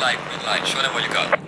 light, green light. Show them what you got.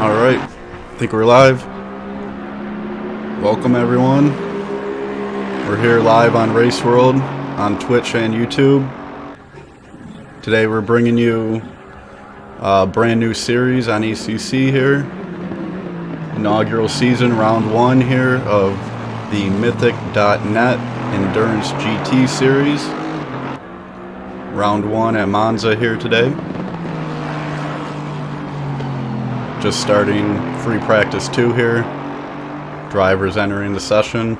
Alright, I think we're live. Welcome everyone. We're here live on RaceWorld on Twitch and YouTube. Today we're bringing you a brand new series on ECC here. Inaugural season, round 1 here of the Mythic.net Endurance GT series. Round 1 at Monza here today. Just starting free practice 2 here. Drivers entering the session.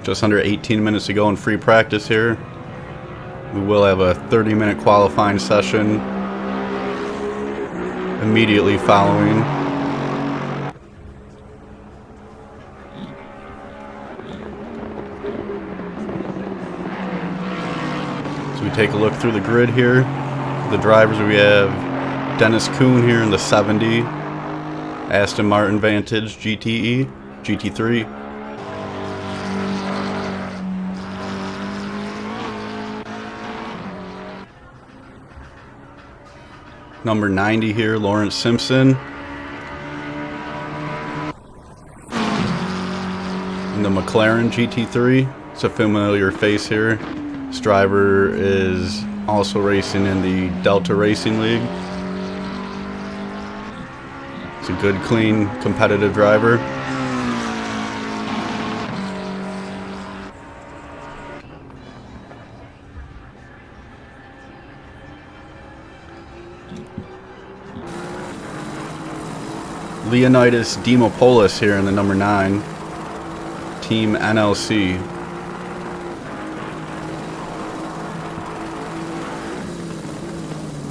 Just under 18 minutes to go in free practice here. We will have a 30-minute qualifying session immediately following. So we take a look through the grid here. The drivers, we have Dennis Kuhn here in the 70 Aston Martin Vantage GTE, GT3. Number 90 here, Lawrence Simpson. In the McLaren GT3, it's a familiar face here. This driver is also racing in the Delta Racing League. It's a good, clean, competitive driver. Leonidas Demopoulos here in the number 9. Team NLC.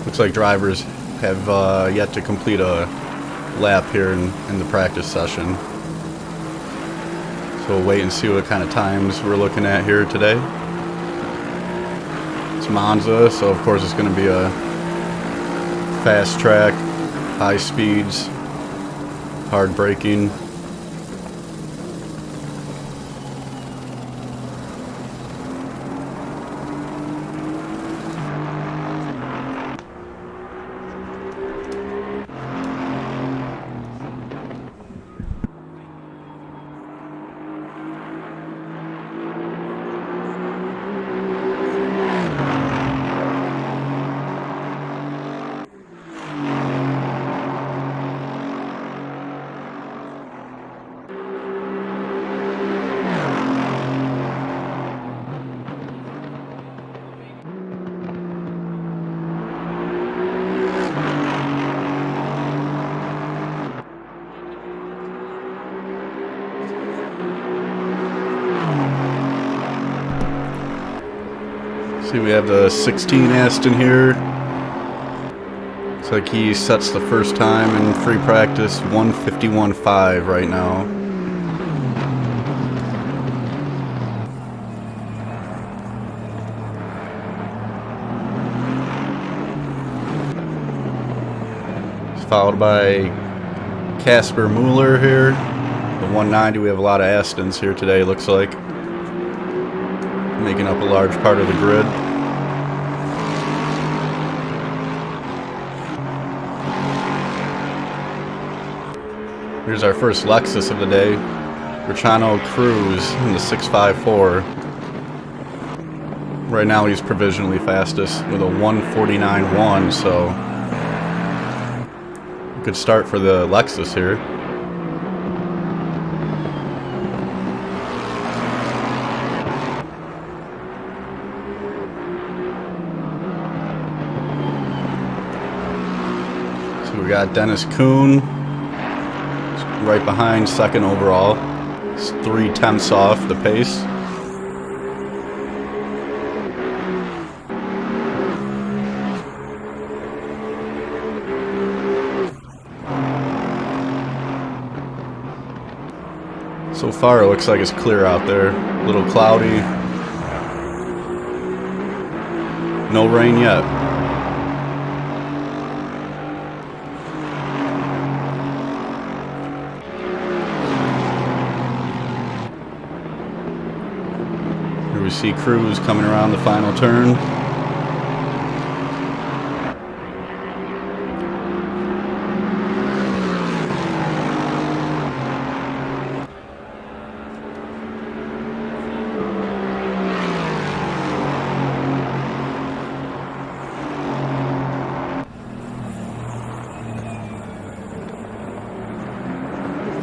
Looks like drivers have yet to complete a lap here in the practice session. So we'll wait and see what kind of times we're looking at here today. It's Monza, so of course it's going to be a fast track, high speeds, hard braking. See, we have the 16 Aston here. Looks like he sets the first time in free practice 1:51.5 right now. It's followed by Casper Mueller here. The 190, we have a lot of Astons here today, looks like. Making up a large part of the grid. Here's our first Lexus of the day. Rachano Cruz in the 654. Right now he's provisionally fastest with a 1:49.1, so good start for the Lexus here. We got Dennis Kuhn right behind, second overall. It's 3/10 off the pace. So far, it looks like it's clear out there. A little cloudy. No rain yet. Here we see Cruz coming around the final turn.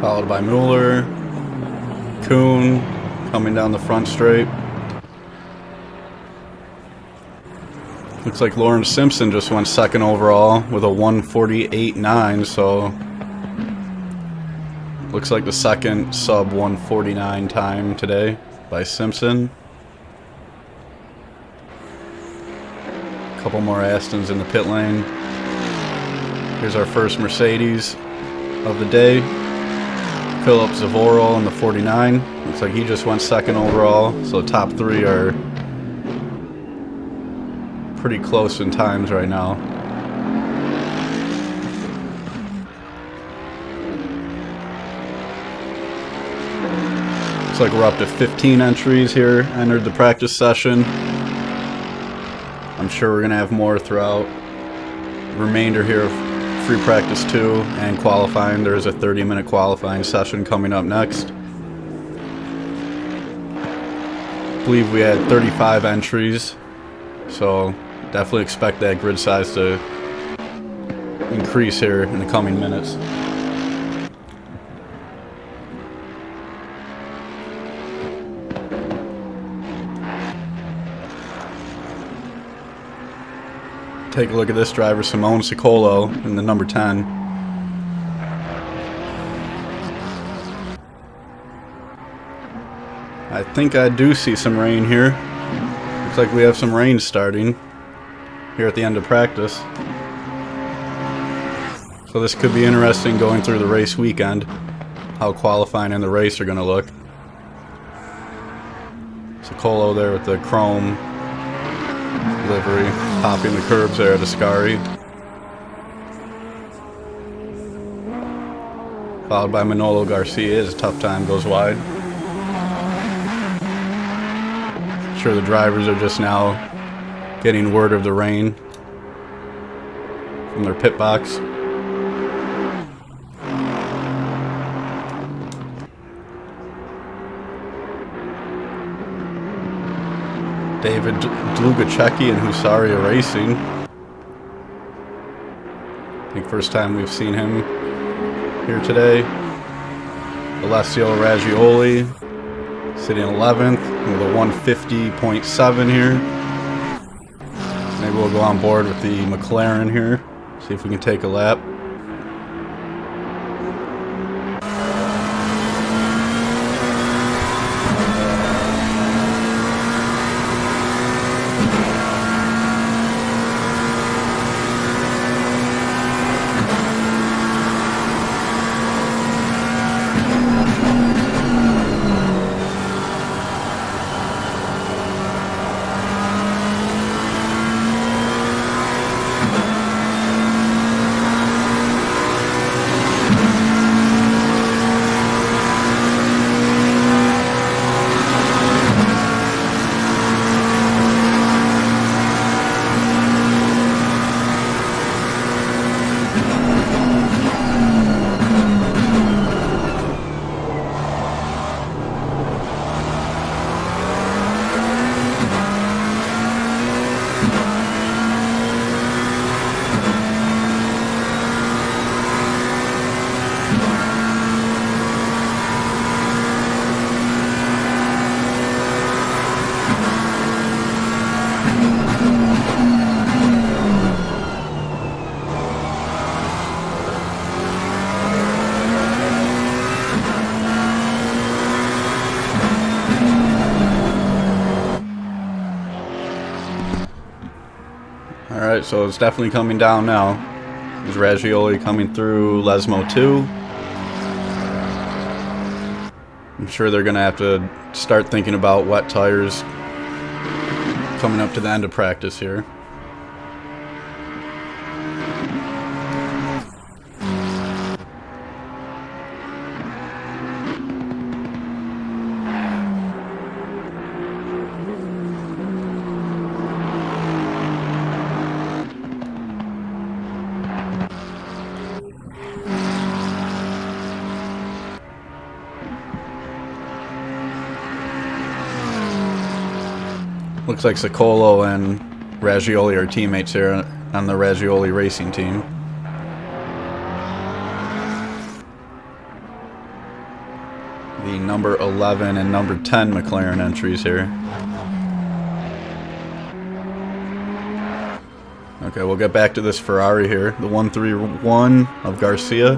Followed by Mueller, Kuhn coming down the front straight. Looks like Lawrence Simpson just went second overall with a 1:48.9, so looks like the second sub 1:49 time today by Simpson. A couple more Astons in the pit lane. Here's our first Mercedes of the day. Philip Zavorol in the 49. Looks like he just went second overall, so the top three are pretty close in times right now. Looks like we're up to 15 entries here, entered the practice session. I'm sure we're going to have more throughout the remainder here of free practice 2 and qualifying. There is a 30-minute qualifying session coming up next. I believe we had 35 entries, so definitely expect that grid size to increase here in the coming minutes. Take a look at this driver, Simone Sicolo, in the number 10. I think I do see some rain here. Looks like we have some rain starting here at the end of practice. So this could be interesting going through the race weekend, how qualifying and the race are going to look. Sicolo there with the chrome livery, popping the curbs there at Ascari. Followed by Manolo Garcia as Tough Time goes wide. I'm sure the drivers are just now getting word of the rain from their pit box. David Dlugaceki and Husaria Racing. I think first time we've seen him here today. Alessio Raggioli sitting 11th with a 150.7 here. Maybe we'll go on board with the McLaren here, see if we can take a lap. Alright, so it's definitely coming down now. There's Raggioli coming through Lesmo 2. I'm sure they're going to have to start thinking about wet tires coming up to the end of practice here. Looks like Sicolo and Raggioli are teammates here on the Raggioli racing team. The number 11 and number 10 McLaren entries here. Okay, we'll get back to this Ferrari here. The 131 of Garcia.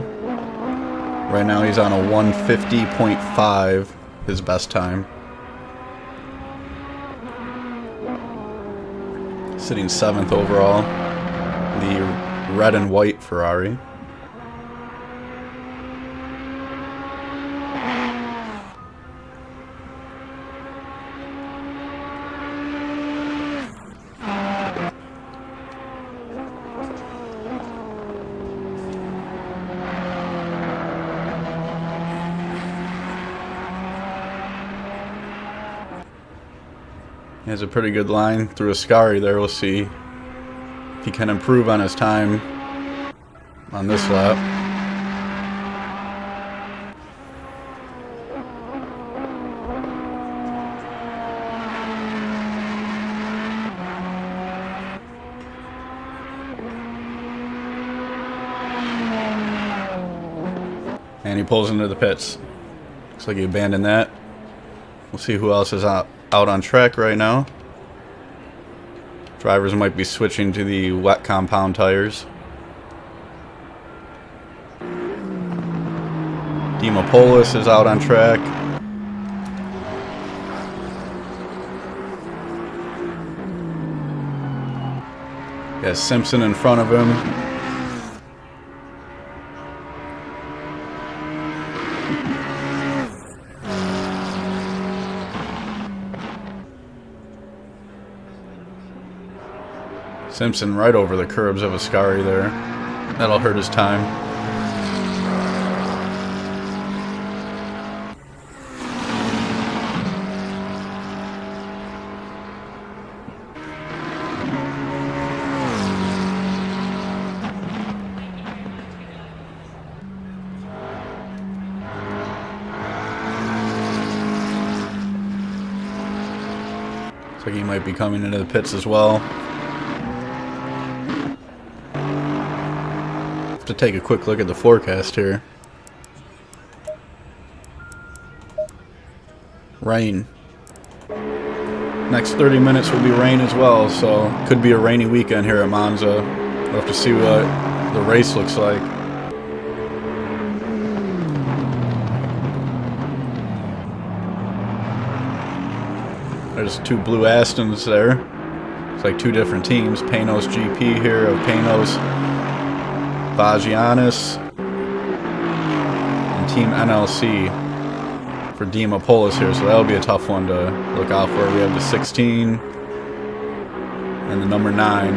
Right now he's on a 150.5, his best time. Sitting 7th overall, the red and white Ferrari. He has a pretty good line through Ascari there. We'll see if he can improve on his time on this lap. And he pulls into the pits. Looks like he abandoned that. We'll see who else is out on track right now. Drivers might be switching to the wet compound tires. Dimopoulos is out on track. He has Simpson in front of him. Simpson right over the curbs of Ascari there. That'll hurt his time. Looks like he might be coming into the pits as well. To take a quick look at the forecast here. Rain. Next 30 minutes will be rain as well, so could be a rainy weekend here at Monza. We'll have to see what the race looks like. There's two blue Astons there. It's like two different teams. Panos GP here of Panos Vagianis and Team NLC for Dimopoulos here, so that'll be a tough one to look out for. We have the 16 and the number 9.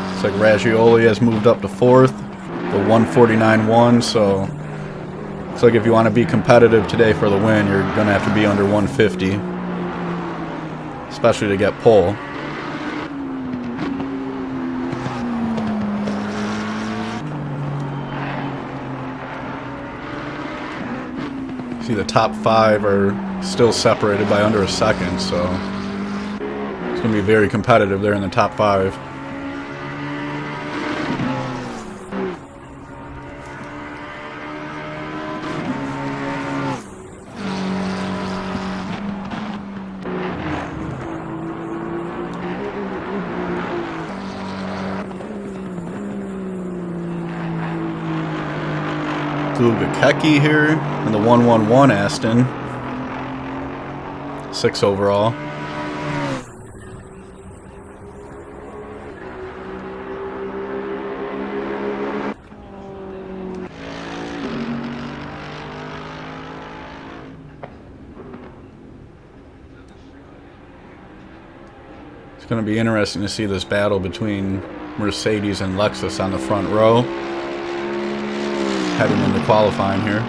Looks like Raggioli has moved up to 4th, the 149.1, so looks like if you want to be competitive today for the win, you're going to have to be under 150. Especially to get pole. See, the top 5 are still separated by under a second, so it's going to be very competitive there in the top 5. Gakeki here in the 111 Aston. 6 overall. It's going to be interesting to see this battle between Mercedes and Lexus on the front row heading into qualifying here.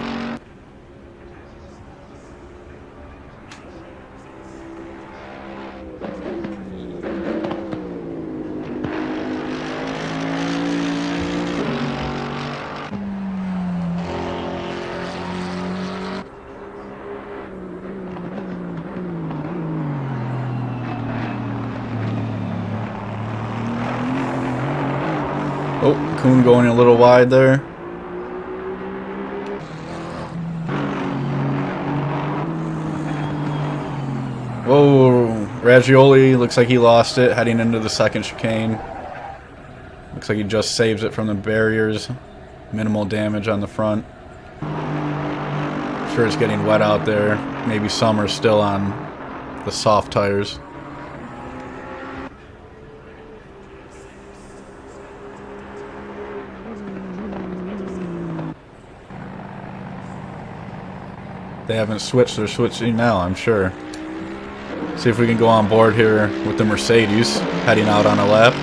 Oh, Kuhn going a little wide there. Whoa, Raggioli looks like he lost it heading into the second chicane. Looks like he just saves it from the barriers. Minimal damage on the front. Sure it's getting wet out there. Maybe some are still on the soft tires. They haven't switched, they're switching now, I'm sure. See if we can go on board here with the Mercedes heading out on a lap.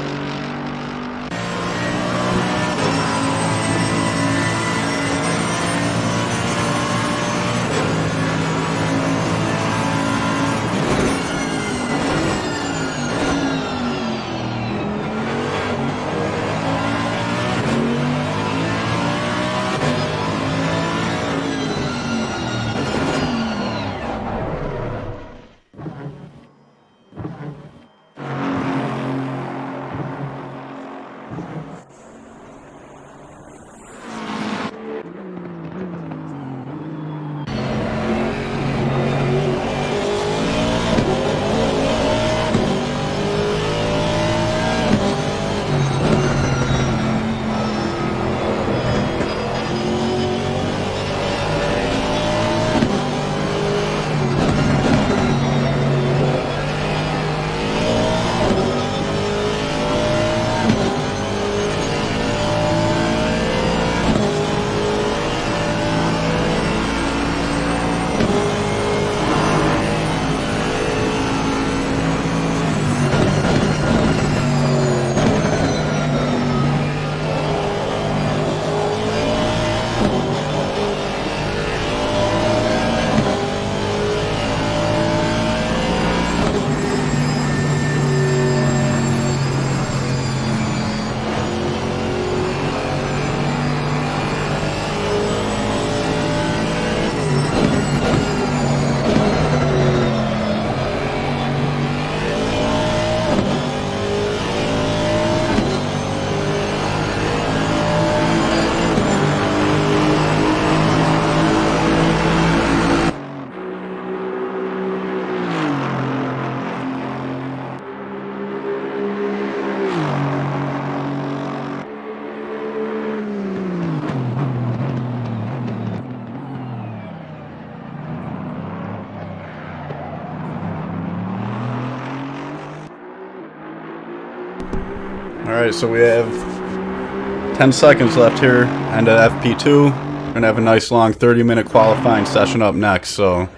Alright, so we have 10 seconds left here and at FP2. We're going to have a nice long 30-minute qualifying session up next, so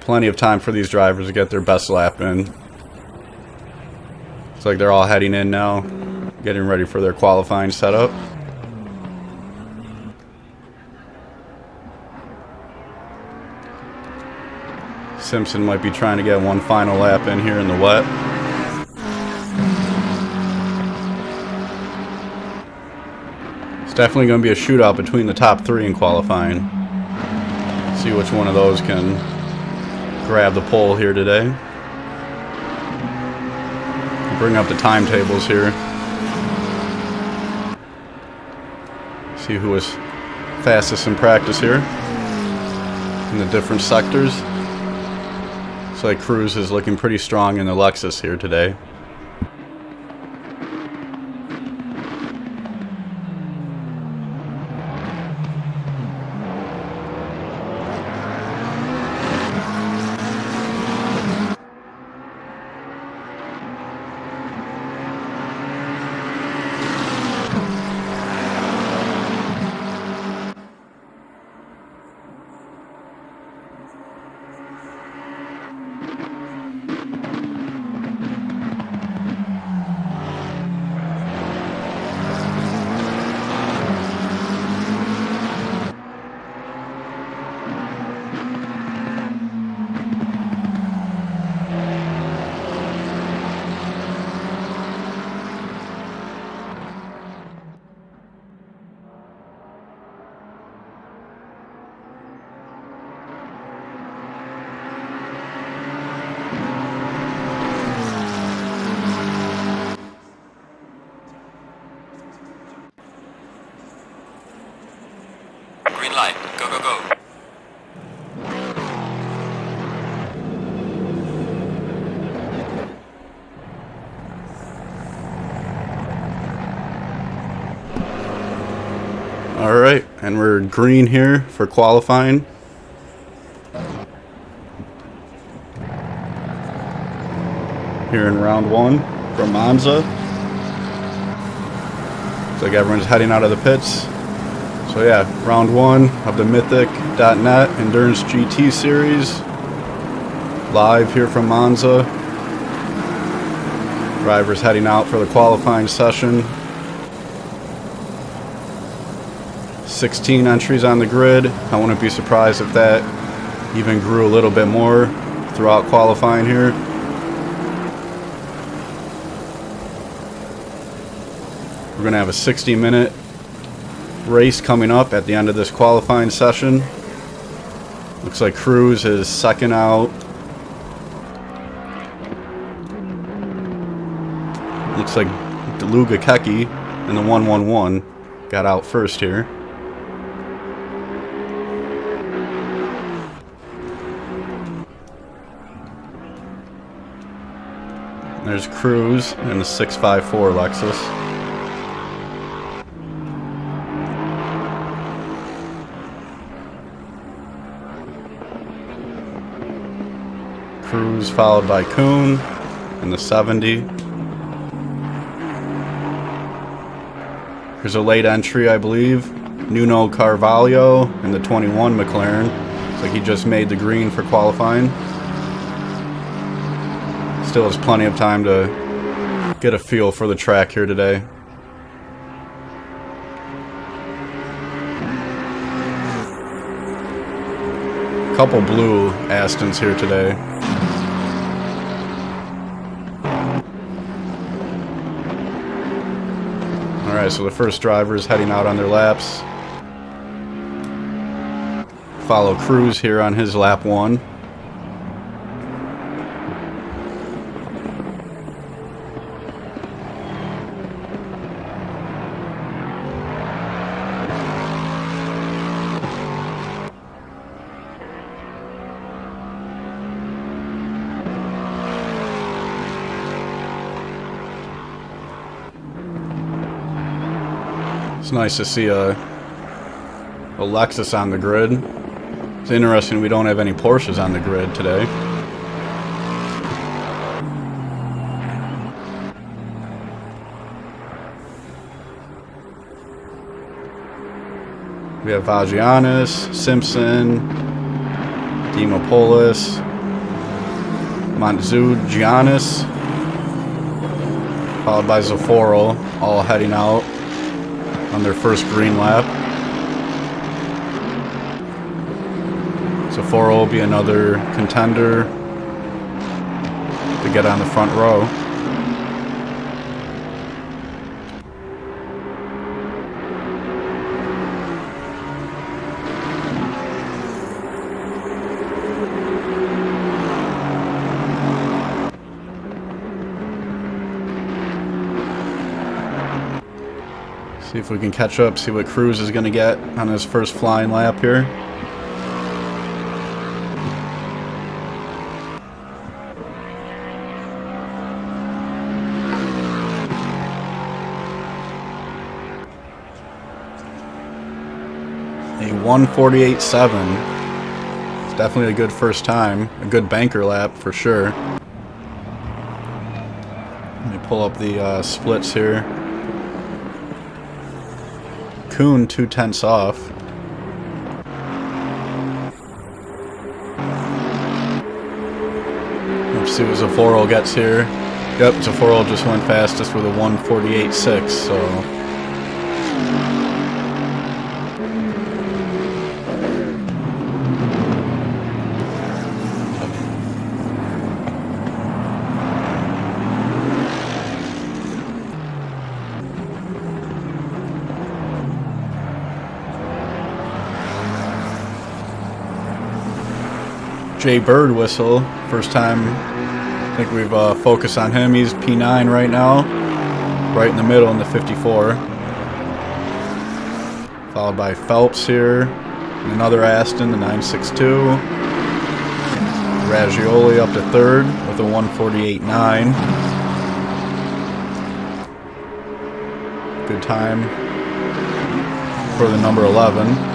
plenty of time for these drivers to get their best lap in. Looks like they're all heading in now, getting ready for their qualifying setup. Simpson might be trying to get one final lap in here in the wet. It's definitely going to be a shootout between the top three in qualifying. See which one of those can grab the pole here today. Bring up the timetables here. See who was fastest in practice here in the different sectors. Looks like Cruz is looking pretty strong in the Lexus here today. Alright, and we're green here for qualifying. Here in round 1 from Monza. Looks like everyone's heading out of the pits. So yeah, round 1 of the Mythic.net Endurance GT Series. Live here from Monza. Drivers heading out for the qualifying session. 16 entries on the grid. I wouldn't be surprised if that even grew a little bit more throughout qualifying here. We're going to have a 60-minute race coming up at the end of this qualifying session. Looks like Cruz is second out. Looks like DeLuga Keki in the 111 got out first here. There's Cruz in the 654 Lexus. Cruz followed by Kuhn in the 70. Here's a late entry, I believe. Nuno Carvalho in the 21 McLaren. Looks like he just made the green for qualifying. Still has plenty of time to get a feel for the track here today. Couple blue Astons here today. Alright, so the first driver is heading out on their laps. Follow Cruz here on his lap 1. It's nice to see a Lexus on the grid. It's interesting we don't have any Porsches on the grid today. We have Vagianis, Simpson, Dimopoulos, Montzugianis, followed by Zaforo, all heading out on their first green lap. Zaforo will be another contender to get on the front row. See if we can catch up, see what Cruz is going to get on his first flying lap here. A 1:48.7. It's definitely a good first time. A good banker lap for sure. Let me pull up the splits here. Kuhn 2/10 off. Let's see what Zaforo gets here. Yep, Zaforo just went fastest with a 1:48.6, so Jay Bird whistle. First time I think we've focused on him. He's P9 right now. Right in the middle in the 54. Followed by Phelps here. And another Aston, the 962. Raggioli up to third with a 1:48.9. Good time. for the number 11.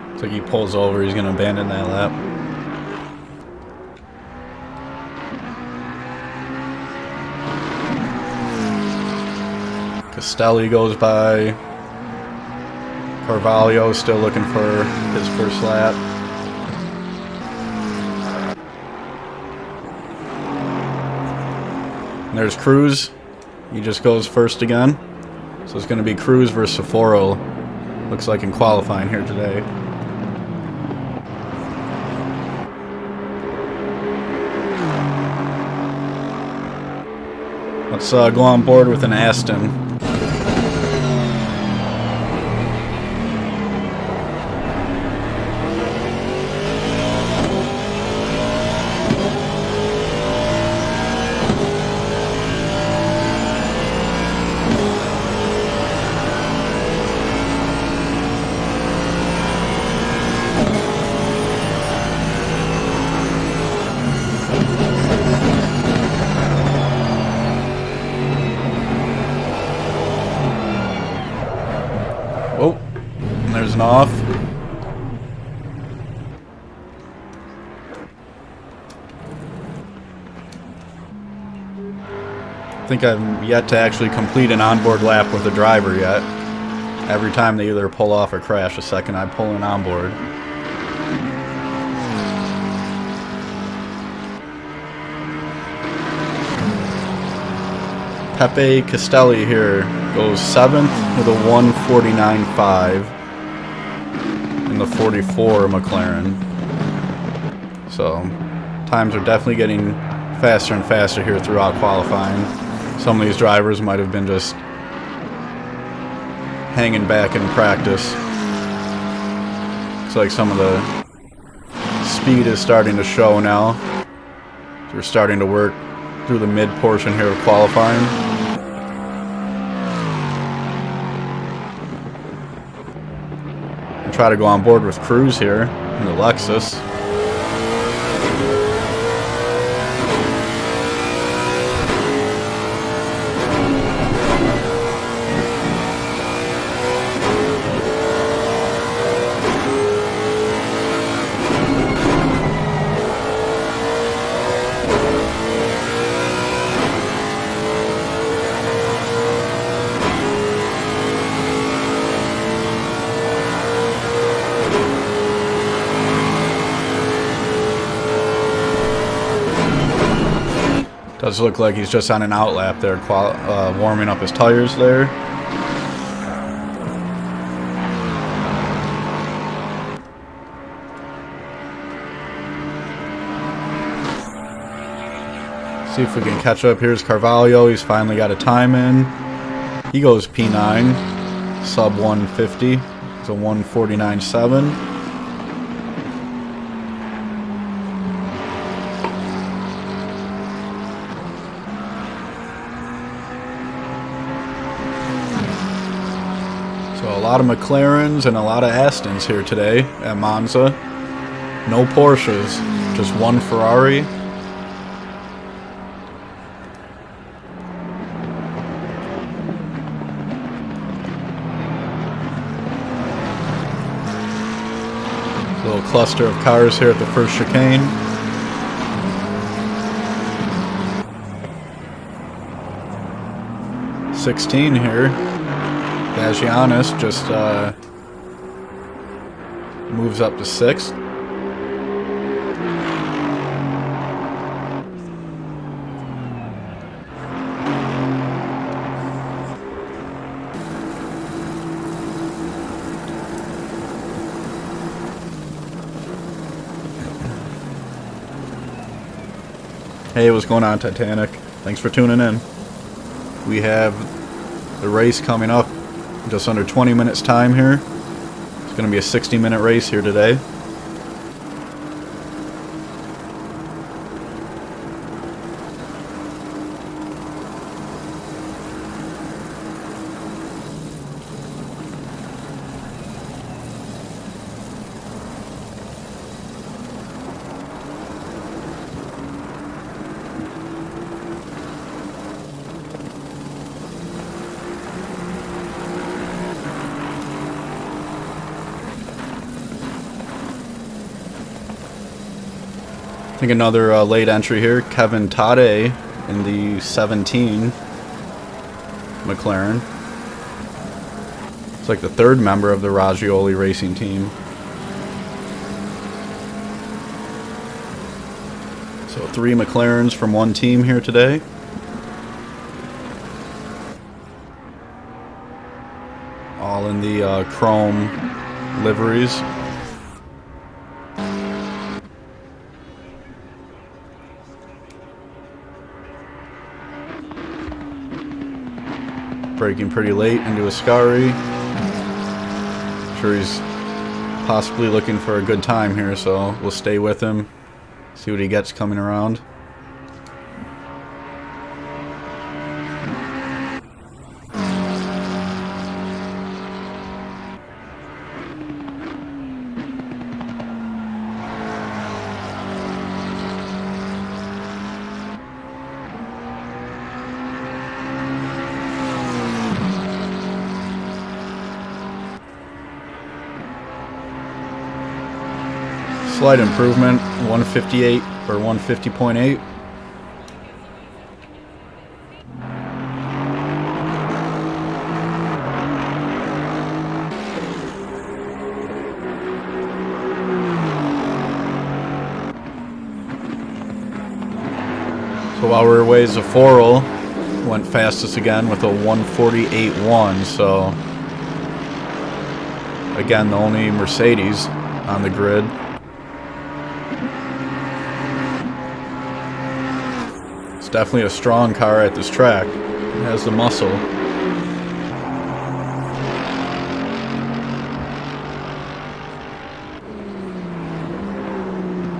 Looks like he pulls over. He's going to abandon that lap. Castelli goes by. Carvalho still looking for his first lap. And there's Cruz. He just goes first again. So it's going to be Cruz versus Saforo. Looks like in qualifying here today. Let's go on board with an Aston. Oh, and there's an off. I think I'm yet to actually complete an onboard lap with a driver yet. Every time they either pull off or crash the second I pull in onboard. Pepe Castelli here goes 7th with a 1:49.5 in the 44 McLaren. So times are definitely getting faster and faster here throughout qualifying. Some of these drivers might have been just hanging back in practice. Looks like some of the speed is starting to show now. So we're starting to work through the mid portion here of qualifying. And try to go on board with Cruz here in the Lexus. Does look like he's just on an out lap there, warming up his tires there. See if we can catch up. Here's Carvalho. He's finally got a time in. He goes P9, sub 150. It's a 1:49.7. So a lot of McLarens and a lot of Astons here today at Monza. No Porsches, just one Ferrari. Little cluster of cars here at the first chicane. '16 here. Bagianis just moves up to 6th. Hey, what's going on, Titanic? Thanks for tuning in. We have the race coming up in just under 20 minutes time here. It's going to be a 60-minute race here today. I think another late entry here, Kevin Tade in the 17 McLaren. It's like the third member of the Ragioli racing team. So 3 McLarens from one team here today. All in the chrome liveries. Braking pretty late into Ascari. Sure he's possibly looking for a good time here, so we'll stay with him, see what he gets coming around. Slight improvement, 158 or 150.8. So while we were away, Zaforo went fastest again with a 148.1. So again, the only Mercedes on the grid. It's definitely a strong car at this track. It has the muscle.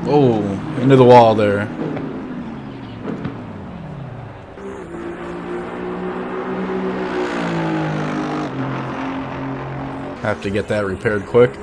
Oh, into the wall there. Have to get that repaired quick.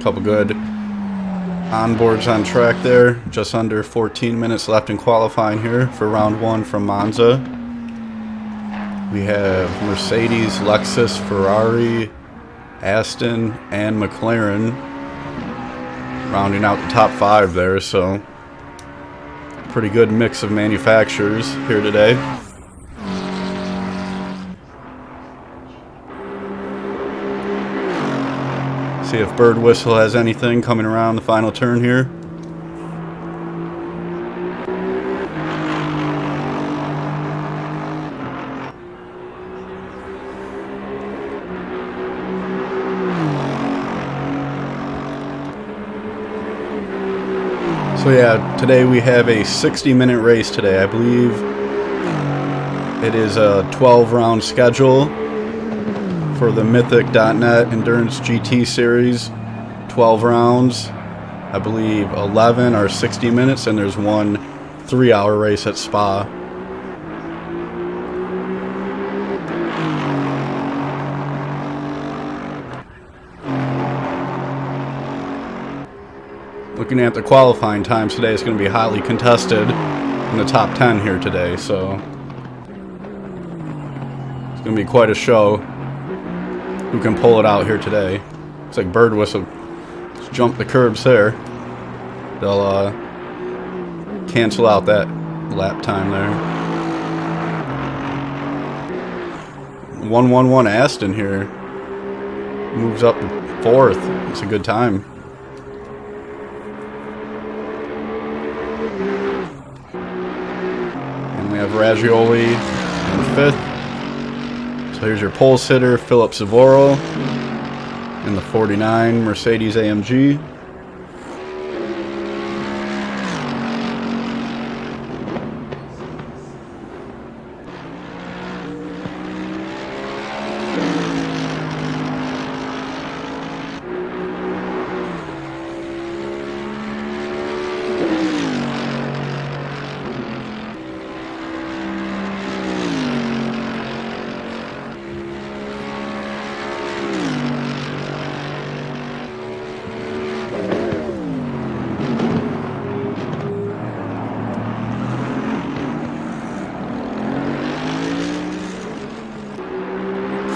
Couple good onboards on track there. Just under 14 minutes left in qualifying here for round 1 from Monza. We have Mercedes, Lexus, Ferrari, Aston, and McLaren rounding out the top 5 there, so pretty good mix of manufacturers here today. See if Bird Whistle has anything coming around the final turn here. So yeah, today we have a 60-minute race today. I believe it is a 12-round schedule for the Mythic.net Endurance GT Series. 12 rounds. I believe 11 are 60 minutes, and there's one 3-hour race at Spa. Looking at the qualifying times today, it's going to be highly contested in the top 10 here today, so it's going to be quite a show who can pull it out here today. Looks like Bird Whistle just jumped the curbs there. They'll cancel out that lap time there. 111 Aston here moves up to 4th. It's a good time. We have Ragioli in 5th. So here's your pole sitter, Philip Savoro in the 49 Mercedes AMG.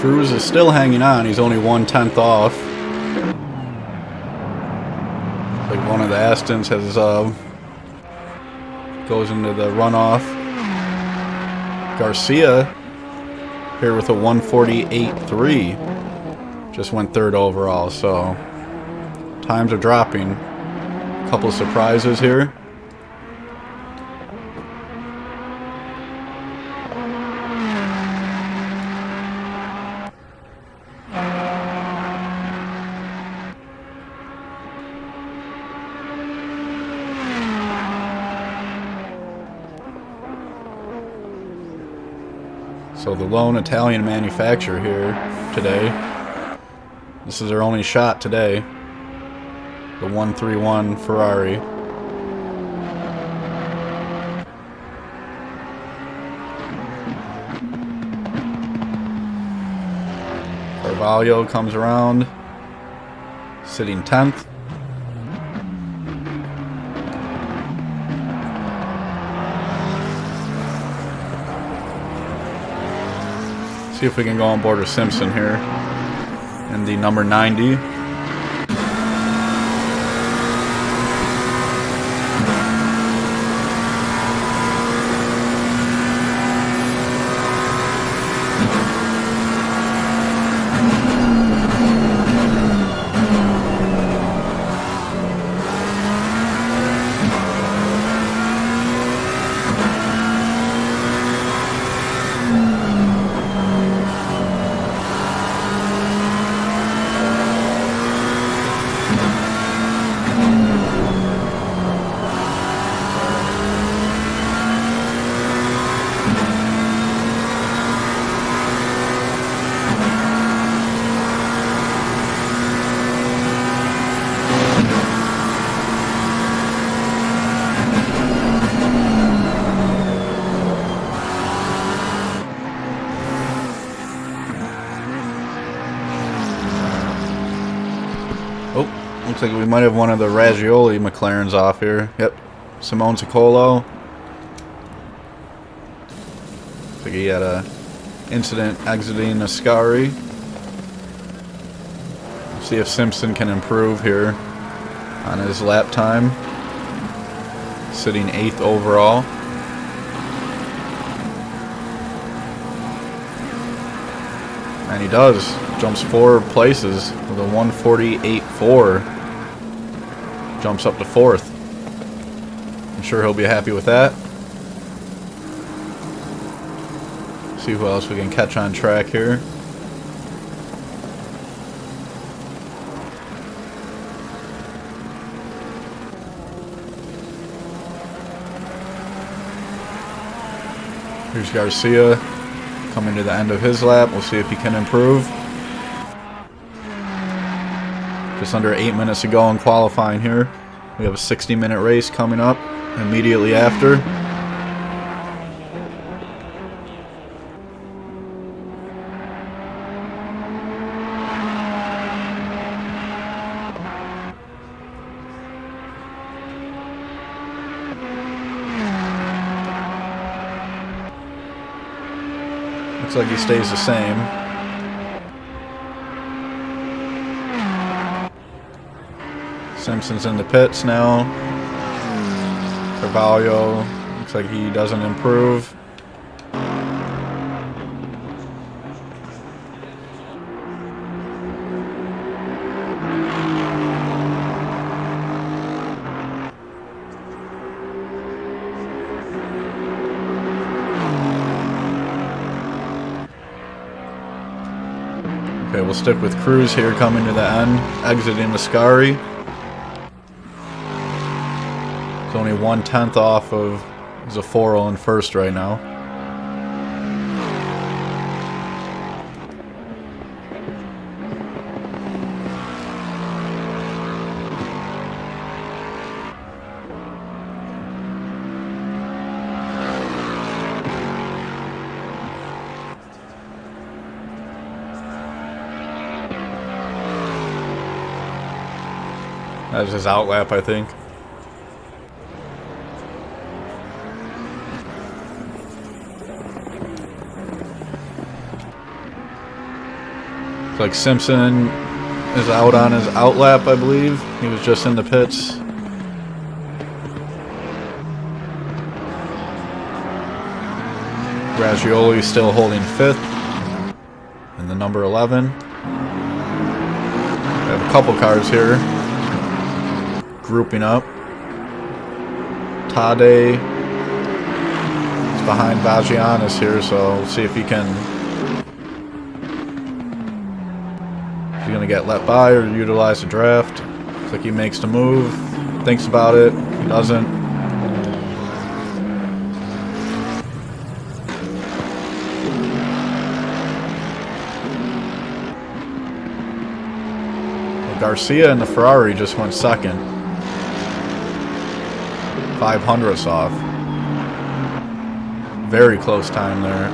Cruz is still hanging on. He's only 1/10 off. Like one of the Astons has goes into the runoff. Garcia here with a 1:48.3 just went 3rd overall. So times are dropping. A couple of surprises here. So the lone Italian manufacturer here today. This is their only shot today. The 131 Ferrari. Carvalho comes around, sitting 10th. See if we can go on board with Simpson here in the number 90. Mm-hmm. 1 1 1 Aston here. Moves up to 4th. It's a good time. So the lone Italian manufacturer here today. This is their only shot today. The 131 Ferrari. So the lone Italian manufacturer here today. This is their only shot today. The 131 Ferrari. So the lone Italian manufacturer here today. This is their only shot today. The 131 Ferrari. Looks like we might have one of the Ragioli McLarens off here. Yep, Simone Sicolo. Looks like he had a incident exiting Ascari. See if Simpson can improve here on his lap time. Sitting 8th overall. And he does. Jumps 4 places with a 148.4. Jumps up to 4th. I'm sure he'll be happy with that. See who else we can catch on track here. Here's Garcia coming to the end of his lap. We'll see if he can improve. Just under 8 minutes to go in qualifying here. We have a 60-minute race coming up immediately after. Looks like he stays the same. Simpson's in the pits now. Carvalho looks like he doesn't improve. Okay, we'll stick with Cruz here coming to the end, exiting the Ascari. It's only 1/10 off of Zaforo in first right now. That was his outlap, I think. Looks like Simpson is out on his outlap, I believe. He was just in the pits. Ragioli still holding 5th in the number 11. We have a couple cars here grouping up. Tade is behind Vagianis here, so we'll see if he can. Is he going to get let by or utilize the draft? Looks like he makes the move, thinks about it, he doesn't. Garcia in the Ferrari just went second. 500ths off. Very close time there.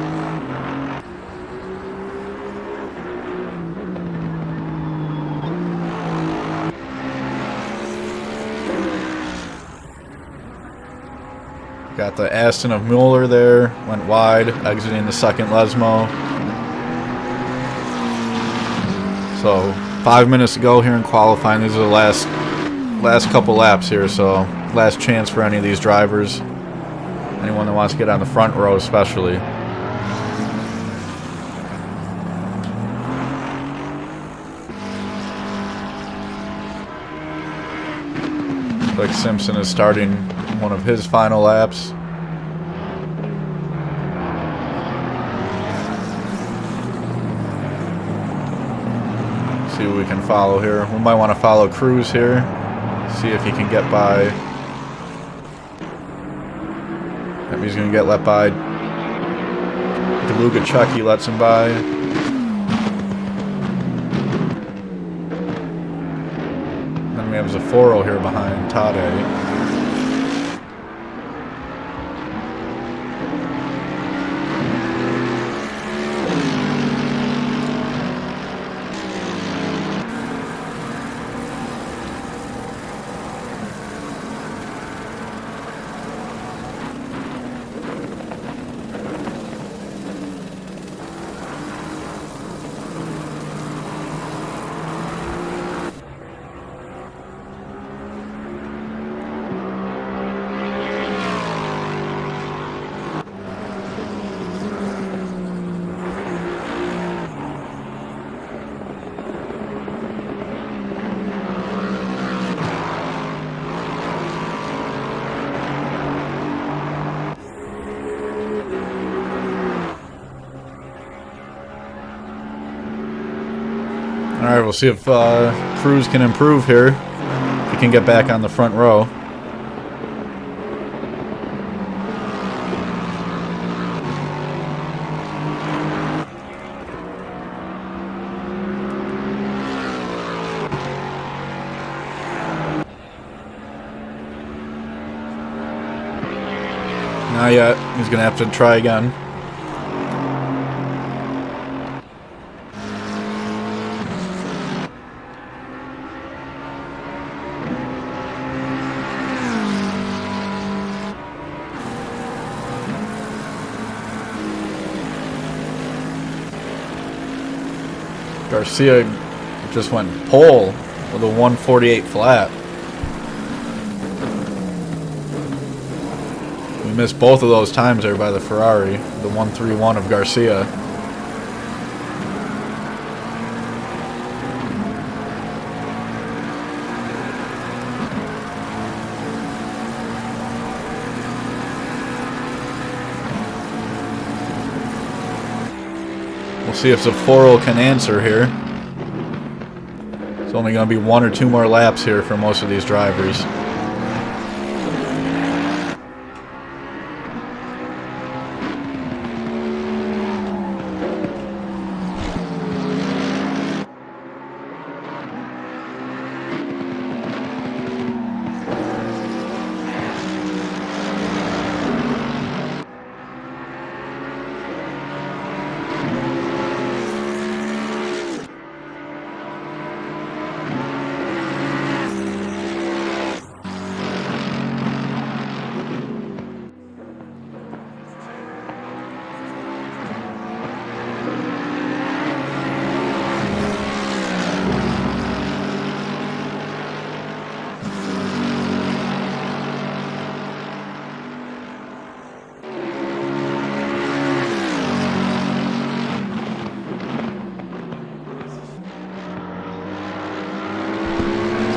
Got the Aston of Mueller there. Went wide, exiting the second Lesmo. So 5 minutes to go here in qualifying. These are the last couple laps here, so last chance for any of these drivers. Anyone that wants to get on the front row especially. Looks like Simpson is starting one of his final laps. See what we can follow here. We might want to follow Cruz here. See if he can get by. If he's going to get let by. DeLuca Chucky lets him by. Then we have Zaforo here behind Tade. Alright, we'll see if Cruz can improve here. If he can get back on the front row. Not yet. He's going to have to try again. Garcia just went pole with a 148 flat. We missed both of those times there by the Ferrari, the 131 of Garcia. We'll see if Zaforo can answer here. It's only going to be 1 or 2 more laps here for most of these drivers.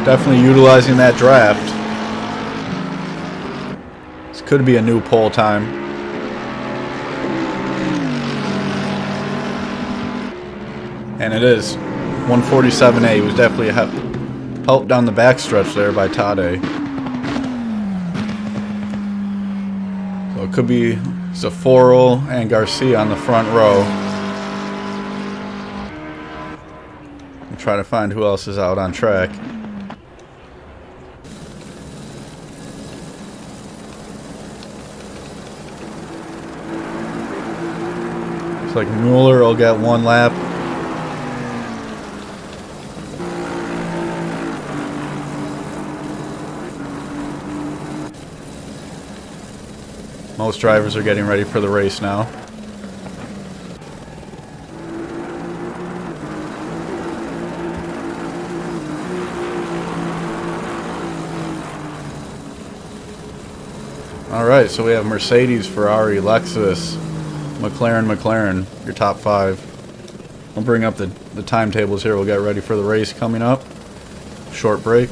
Definitely utilizing that draft. This could be a new pole time. And it is. 147.8 was definitely a help down the backstretch there by Tade. So it could be Zaforo and Garcia on the front row. We'll try to find who else is out on track. Like Mueller will get 1 lap. Most drivers are getting ready for the race now. Alright, so we have Mercedes, Ferrari, Lexus, McLaren, your top 5. I'll bring up the timetables here. We'll get ready for the race coming up. Short break.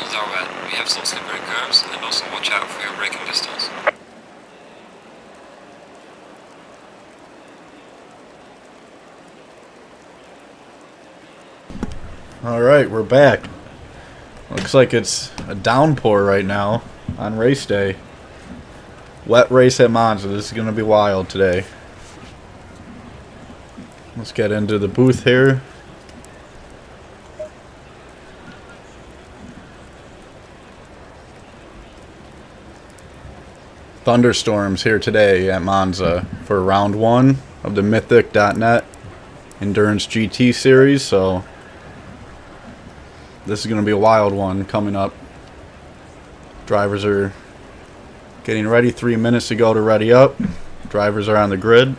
conditions are wet, we have some slippery curves, and also watch out for your braking distance. Alright, we're back. Looks like it's a downpour right now on race day. Wet race at Monza. This is going to be wild today. Let's get into the booth here. Thunderstorms here today at Monza for round 1 of the Mythic.net Endurance GT series, so this is going to be a wild one coming up. Drivers are getting ready. 3 minutes to go to ready up. Drivers are on the grid.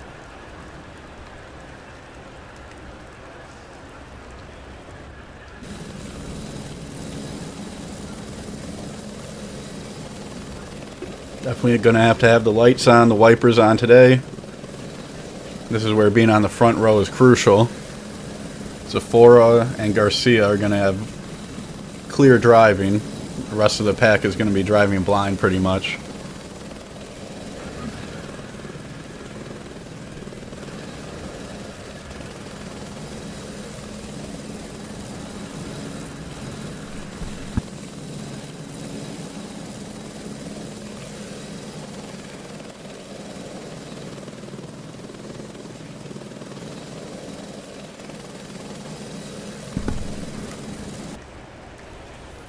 Definitely going to have the lights on, the wipers on today. This is where being on the front row is crucial. Zafora and Garcia are going to have clear driving. The rest of the pack is going to be driving blind pretty much.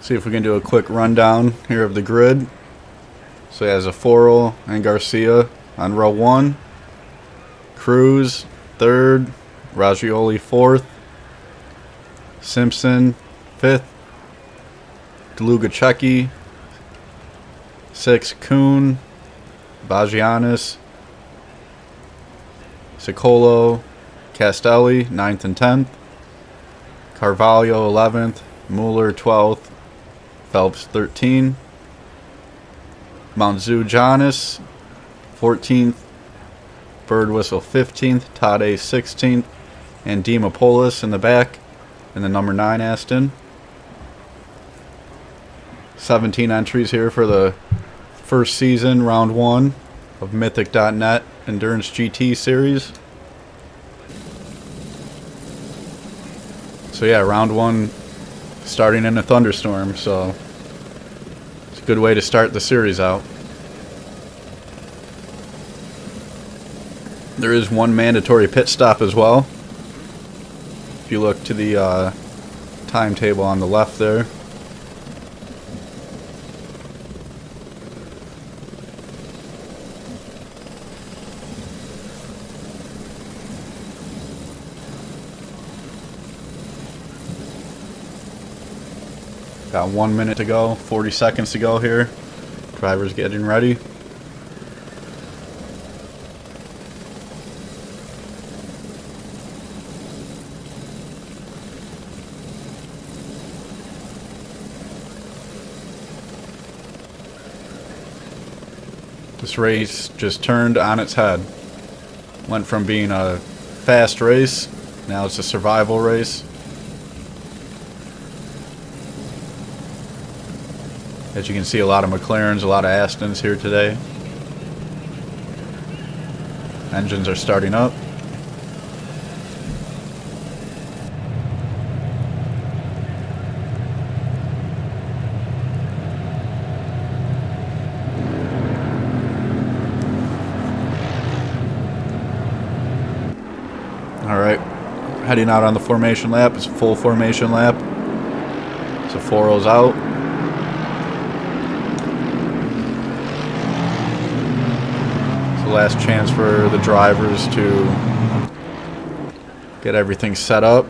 See if we can do a quick rundown here of the grid. So it has Zafora and Garcia on row 1. Cruz 3rd. Raggioli 4th. Simpson 5th. Delugacecchi 6th. Kuhn. Bagianis. Sicolo. Castelli 9th and 10th. Carvalho 11th. Mueller 12th. Phelps 13. Manzu Jonas 14th. Birdwhistle 15th. Tade 16th. And Dimopoulos in the back in the number 9 Aston. 17 entries here for the first season, round 1 of Mythic.net Endurance GT series. So yeah, round 1 starting in a thunderstorm, so it's a good way to start the series out. There is one mandatory pit stop as well. If you look to the timetable on the left there. Got 1 minute to go, 40 seconds to go here. Drivers getting ready. This race just turned on its head. Went from being a fast race, now it's a survival race. As you can see, a lot of McLarens, a lot of Astons here today. Engines are starting up. Alright, heading out on the formation lap. It's a full formation lap. Zaforo's out. Last chance for the drivers to get everything set up,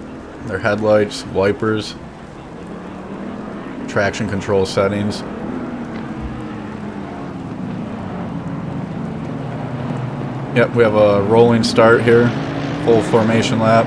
their headlights, wipers, traction control settings. Yep, we have a rolling start here, full formation lap.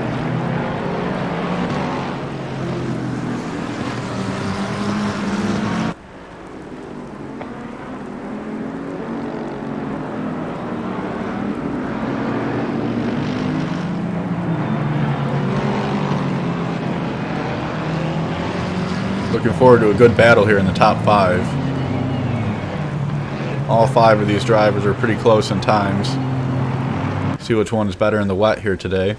Looking forward to a good battle here in the top 5. All 5 of these drivers are pretty close in times. See which one is better in the wet here today.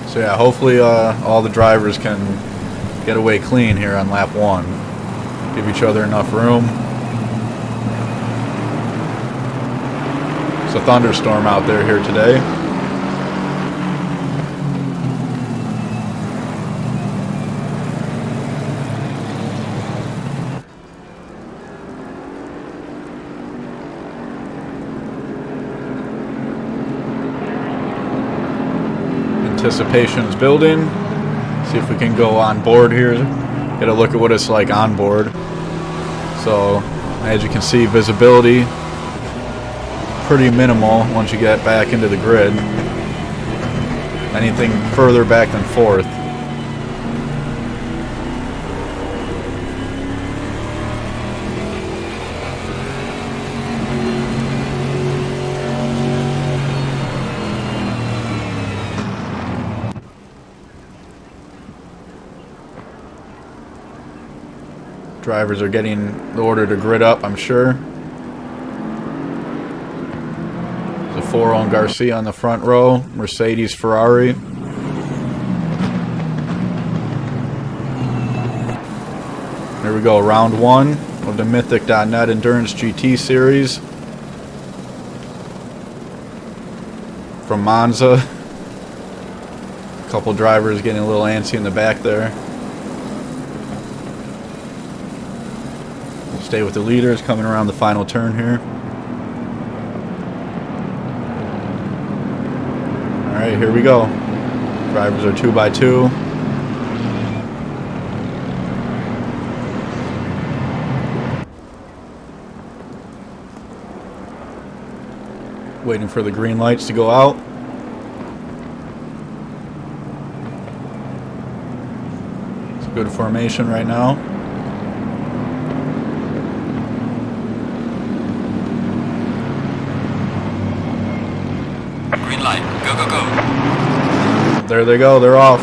So yeah, hopefully all the drivers can get away clean here on lap 1. Give each other enough room. It's a thunderstorm out there here today. Anticipation is building. See if we can go on board here. Get a look at what it's like on board. So as you can see, visibility pretty minimal once you get back into the grid. Anything further back than 4th. Drivers are getting the order to grid up, I'm sure. The 4 on Garcia on the front row, Mercedes, Ferrari. There we go, round 1 of the Mythic.net Endurance GT Series. From Monza. A couple drivers getting a little antsy in the back there. Stay with the leaders coming around the final turn here. Alright, here we go. Drivers are 2 by 2. Waiting for the green lights to go out. It's a good formation right now. There they go, they're off.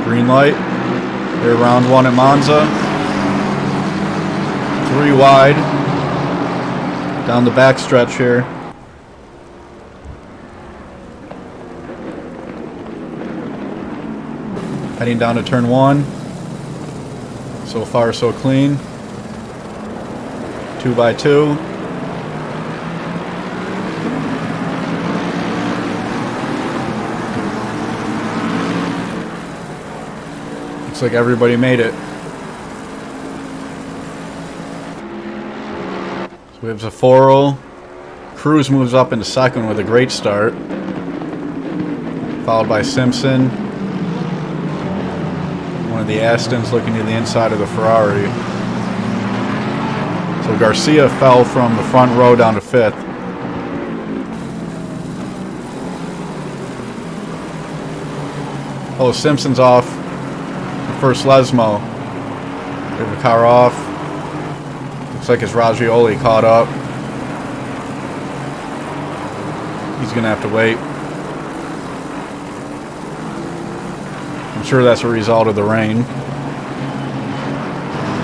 Green light. They're round 1 at Monza. 3 wide. Down the back stretch here. Heading down to turn 1. So far so clean. 2 by 2. Looks like everybody made it. So we have Zaforo. Cruz moves up into 2nd with a great start. Followed by Simpson. One of the Astons looking to the inside of the Ferrari. So Garcia fell from the front row down to 5th. Oh, Simpson's off. First Lesmo. We have a car off. Looks like his Ragioli caught up. He's going to have to wait. I'm sure that's a result of the rain.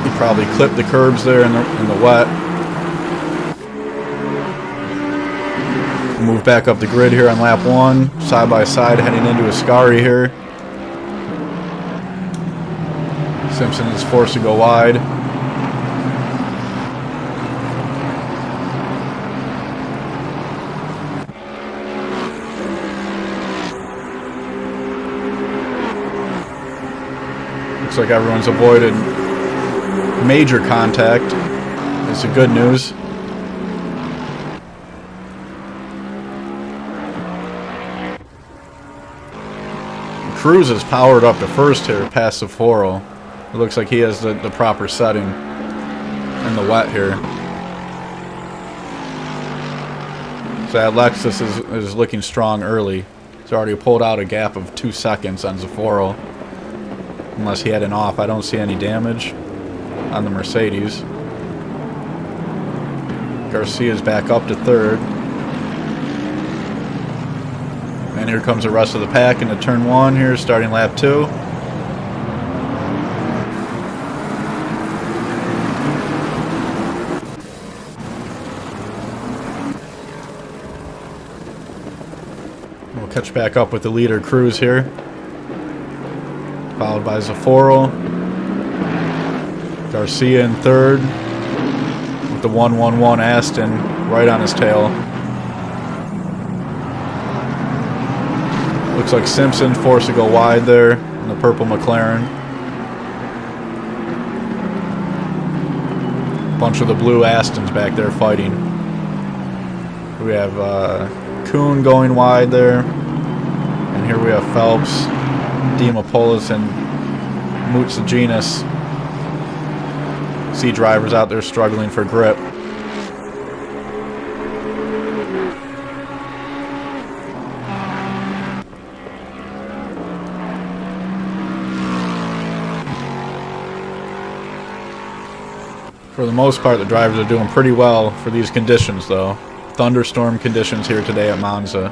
He probably clipped the curbs there in the wet. Move back up the grid here on lap 1. Side by side heading into Ascari here. Simpson is forced to go wide. Looks like everyone's avoided major contact. least the good news. Cruz is powered up to first here past Zaforo. It looks like he has the proper setting in the wet here. So that Lexus is looking strong early. He's already pulled out a gap of 2 seconds on Zaforo. Unless he had an off, I don't see any damage on the Mercedes. Garcia's back up to third. And here comes the rest of the pack into turn 1 here, starting lap 2. We'll catch back up with the leader, Cruz, here. Followed by Zaforo. Garcia in third. With the 111 Aston right on his tail. Looks like Simpson forced to go wide there in the purple McLaren. Bunch of the blue Astons back there fighting. We have Kuhn going wide there. And here we have Phelps, Demopoulos, and Moutsaginas. See drivers out there struggling for grip. For the most part, the drivers are doing pretty well for these conditions, though. Thunderstorm conditions here today at Monza.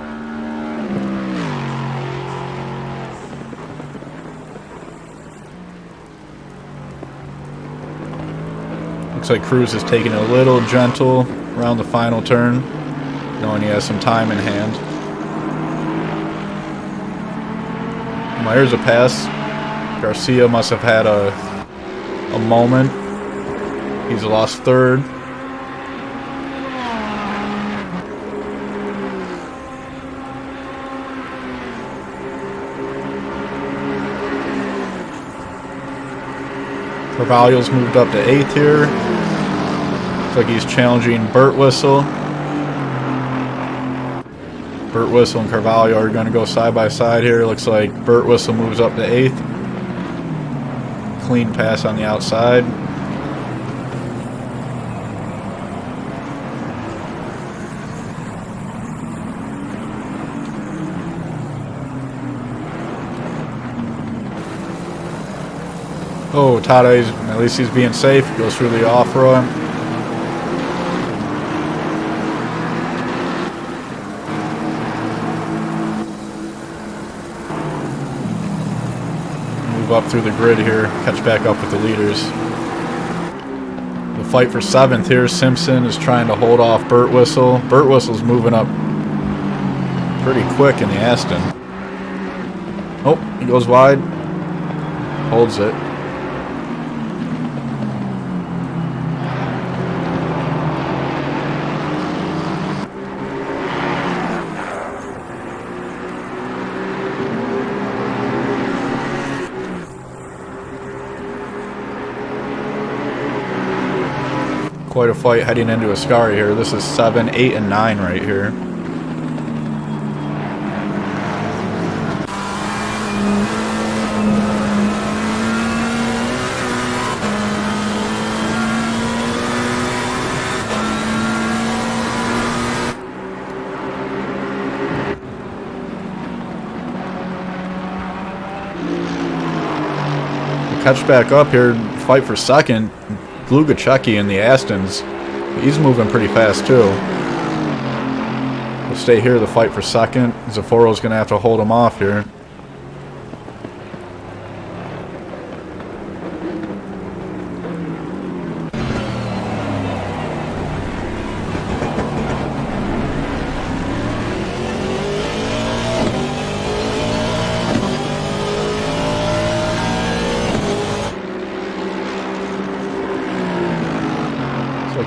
Looks like Cruz is taking it a little gentle around the final turn, knowing he has some time in hand. Myers a pass. Garcia must have had a moment. He's lost third. Carvalho's moved up to 8th here. Looks like he's challenging Burt Whistle. Burt Whistle and Carvalho are going to go side by side here. Looks like Burt Whistle moves up to 8th. Clean pass on the outside. Oh, Tadej, at least he's being safe. Goes through the off-row. Move up through the grid here. Catch back up with the leaders. The fight for 7th here. Simpson is trying to hold off Burt Whistle. Burt Whistle's moving up pretty quick in the Aston. Oh, he goes wide. Holds it. Quite a fight heading into Ascari here. This is 7, 8, and 9 right here. Catch back up here, fight for 2nd. Glugacecki in the Astons, he's moving pretty fast too. We'll stay here to fight for 2nd. Zaforo's going to have to hold him off here.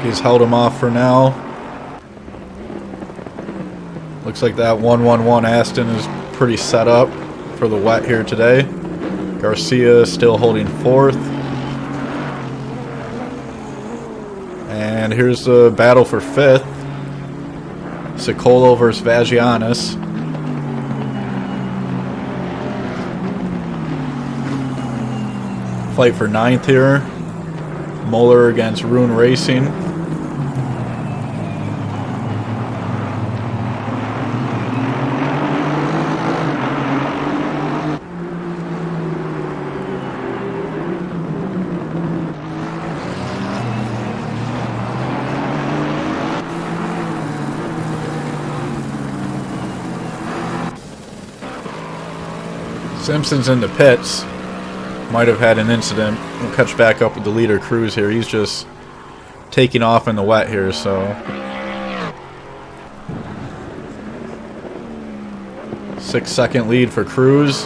He's held him off for now. Looks like that 111 Aston is pretty set up for the wet here today. Garcia still holding 4th. And here's the battle for 5th. Sicolo versus Vagianis. Fight for 9th here. Muller against Rune Racing. Simpson's in the pits. Might have had an incident. We'll catch back up with the leader, Cruz, here. He's just taking off in the wet here, so. 6-second lead for Cruz.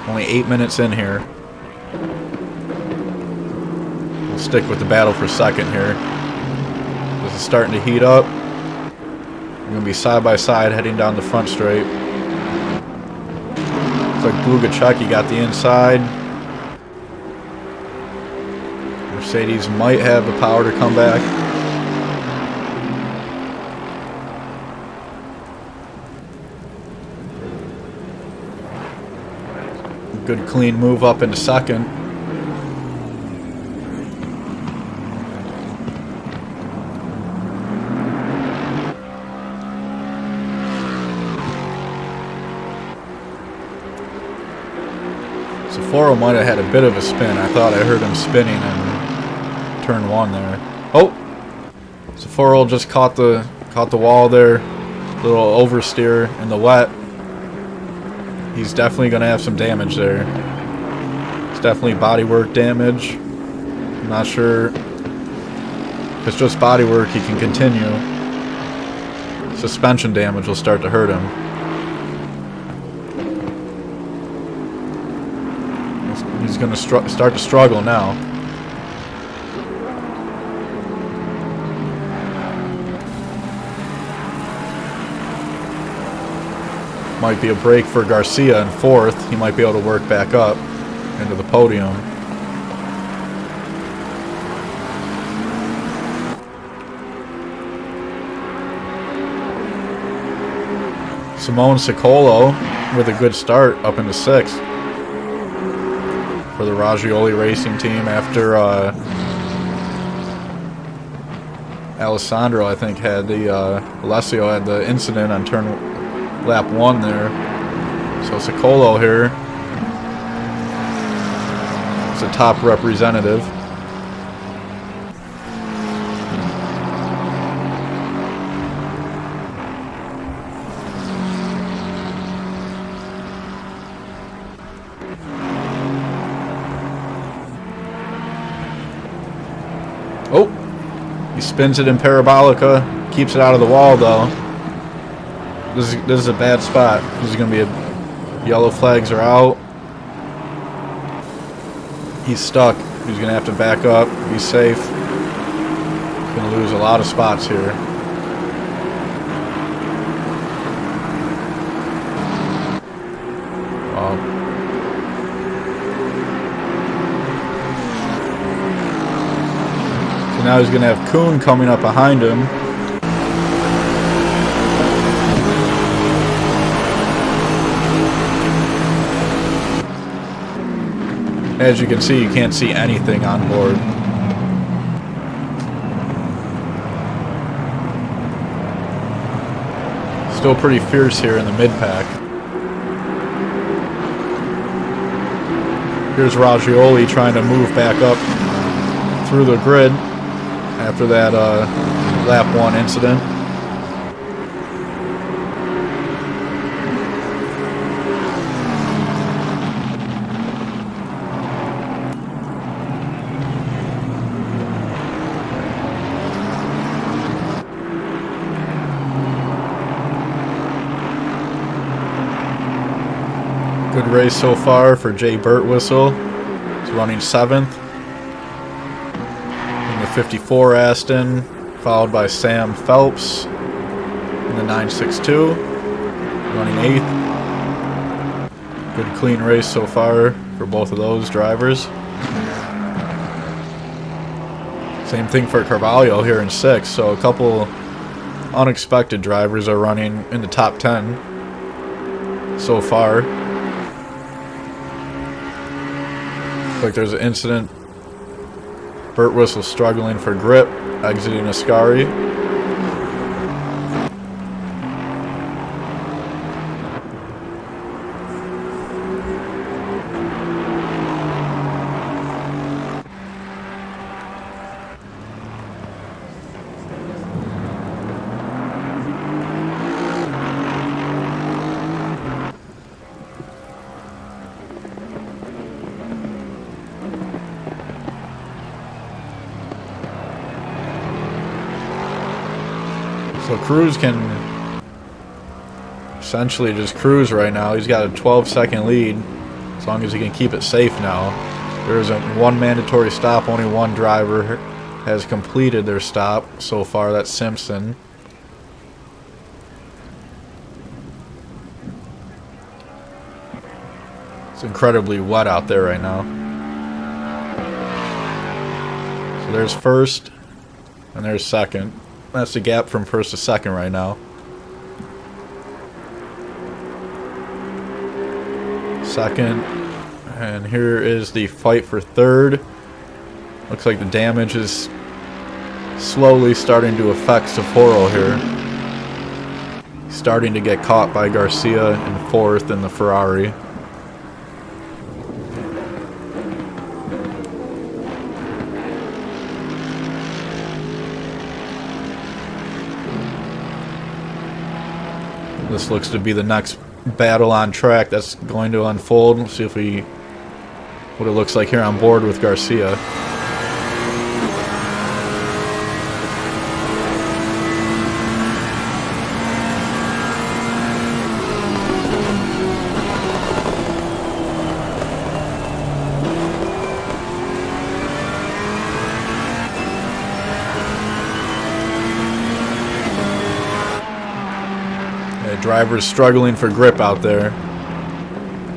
Only 8 minutes in here. We'll stick with the battle for 2nd here. This is starting to heat up. We're going to be side by side heading down the front straight. Looks like Blugachecki got the inside. Mercedes might have the power to come back. Good clean move up into 2nd. Foro might have had a bit of a spin. I thought I heard him spinning in turn 1 there. Oh! Foro just caught the wall there. Little oversteer in the wet. He's definitely going to have some damage there. It's definitely bodywork damage. I'm not sure if it's just bodywork he can continue. Suspension damage will start to hurt him. He's going to start to struggle now. Might be a break for Garcia in 4th. He might be able to work back up into the podium. Simone Sicolo with a good start up into 6th. For the Raggioli Racing Team after Alessandro, I think, had the Alessio had the incident on lap 1 there. So Sicolo here is a top representative. Oh, he spins it in Parabolica, keeps it out of the wall though. This is a bad spot. This is going to be a yellow flags are out. He's stuck. He's going to have to back up, be safe. Going to lose a lot of spots here. So now he's going to have Kuhn coming up behind him. As you can see, you can't see anything on board. Still pretty fierce here in the mid-pack. Here's Raggioli trying to move back up through the grid after that lap 1 incident. Good race so far for Jay Birtwistle. He's running 7th. In the 54 Aston, followed by Sam Phelps in the 962, running 8th. Good clean race so far for both of those drivers. Same thing for Carvalho here in 6th. So a couple unexpected drivers are running in the top 10 so far. Looks like there's an incident. Burt Whistle struggling for grip, exiting Ascari. So Cruz can essentially just cruise right now. He's got a 12-second lead as long as he can keep it safe now. There's one mandatory stop. Only one driver has completed their stop so far. That's Simpson. It's incredibly wet out there right now. So there's first and there's second. That's the gap from first to second right now. Second. And here is the fight for third. Looks like the damage is slowly starting to affect Sapporo here. He's starting to get caught by Garcia in fourth in the Ferrari. This looks to be the next battle on track that's going to unfold. Let's see what it looks like here on board with Garcia. Drivers struggling for grip out there.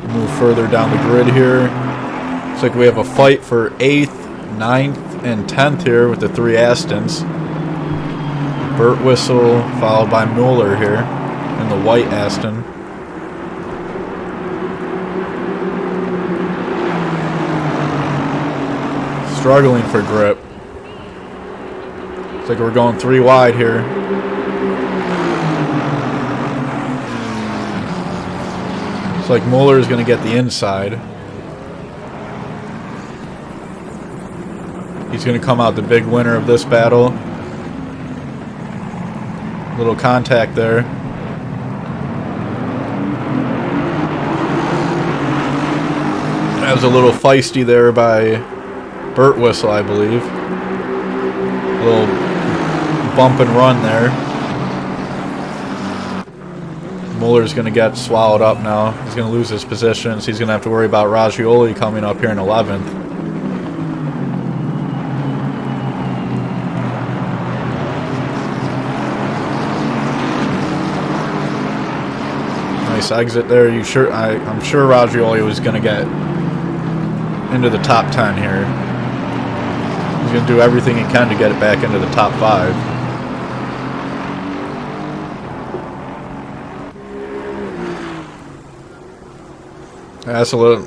Move further down the grid here. Looks like we have a fight for 8th, 9th, and 10th here with the 3 Astons. Burt Whistle followed by Mueller here in the white Aston. Struggling for grip. Looks like we're going 3 wide here. Looks like Mueller is going to get the inside. He's going to come out the big winner of this battle. Little contact there. That was a little feisty there by Burt Whistle, I believe. A little bump and run there. Muller's going to get swallowed up now. He's going to lose his positions. He's going to have to worry about Raggioli coming up here in 11th. Nice exit there. I'm sure Raggioli was going to get into the top 10 here. He's going to do everything he can to get it back into the top 5. That's a little.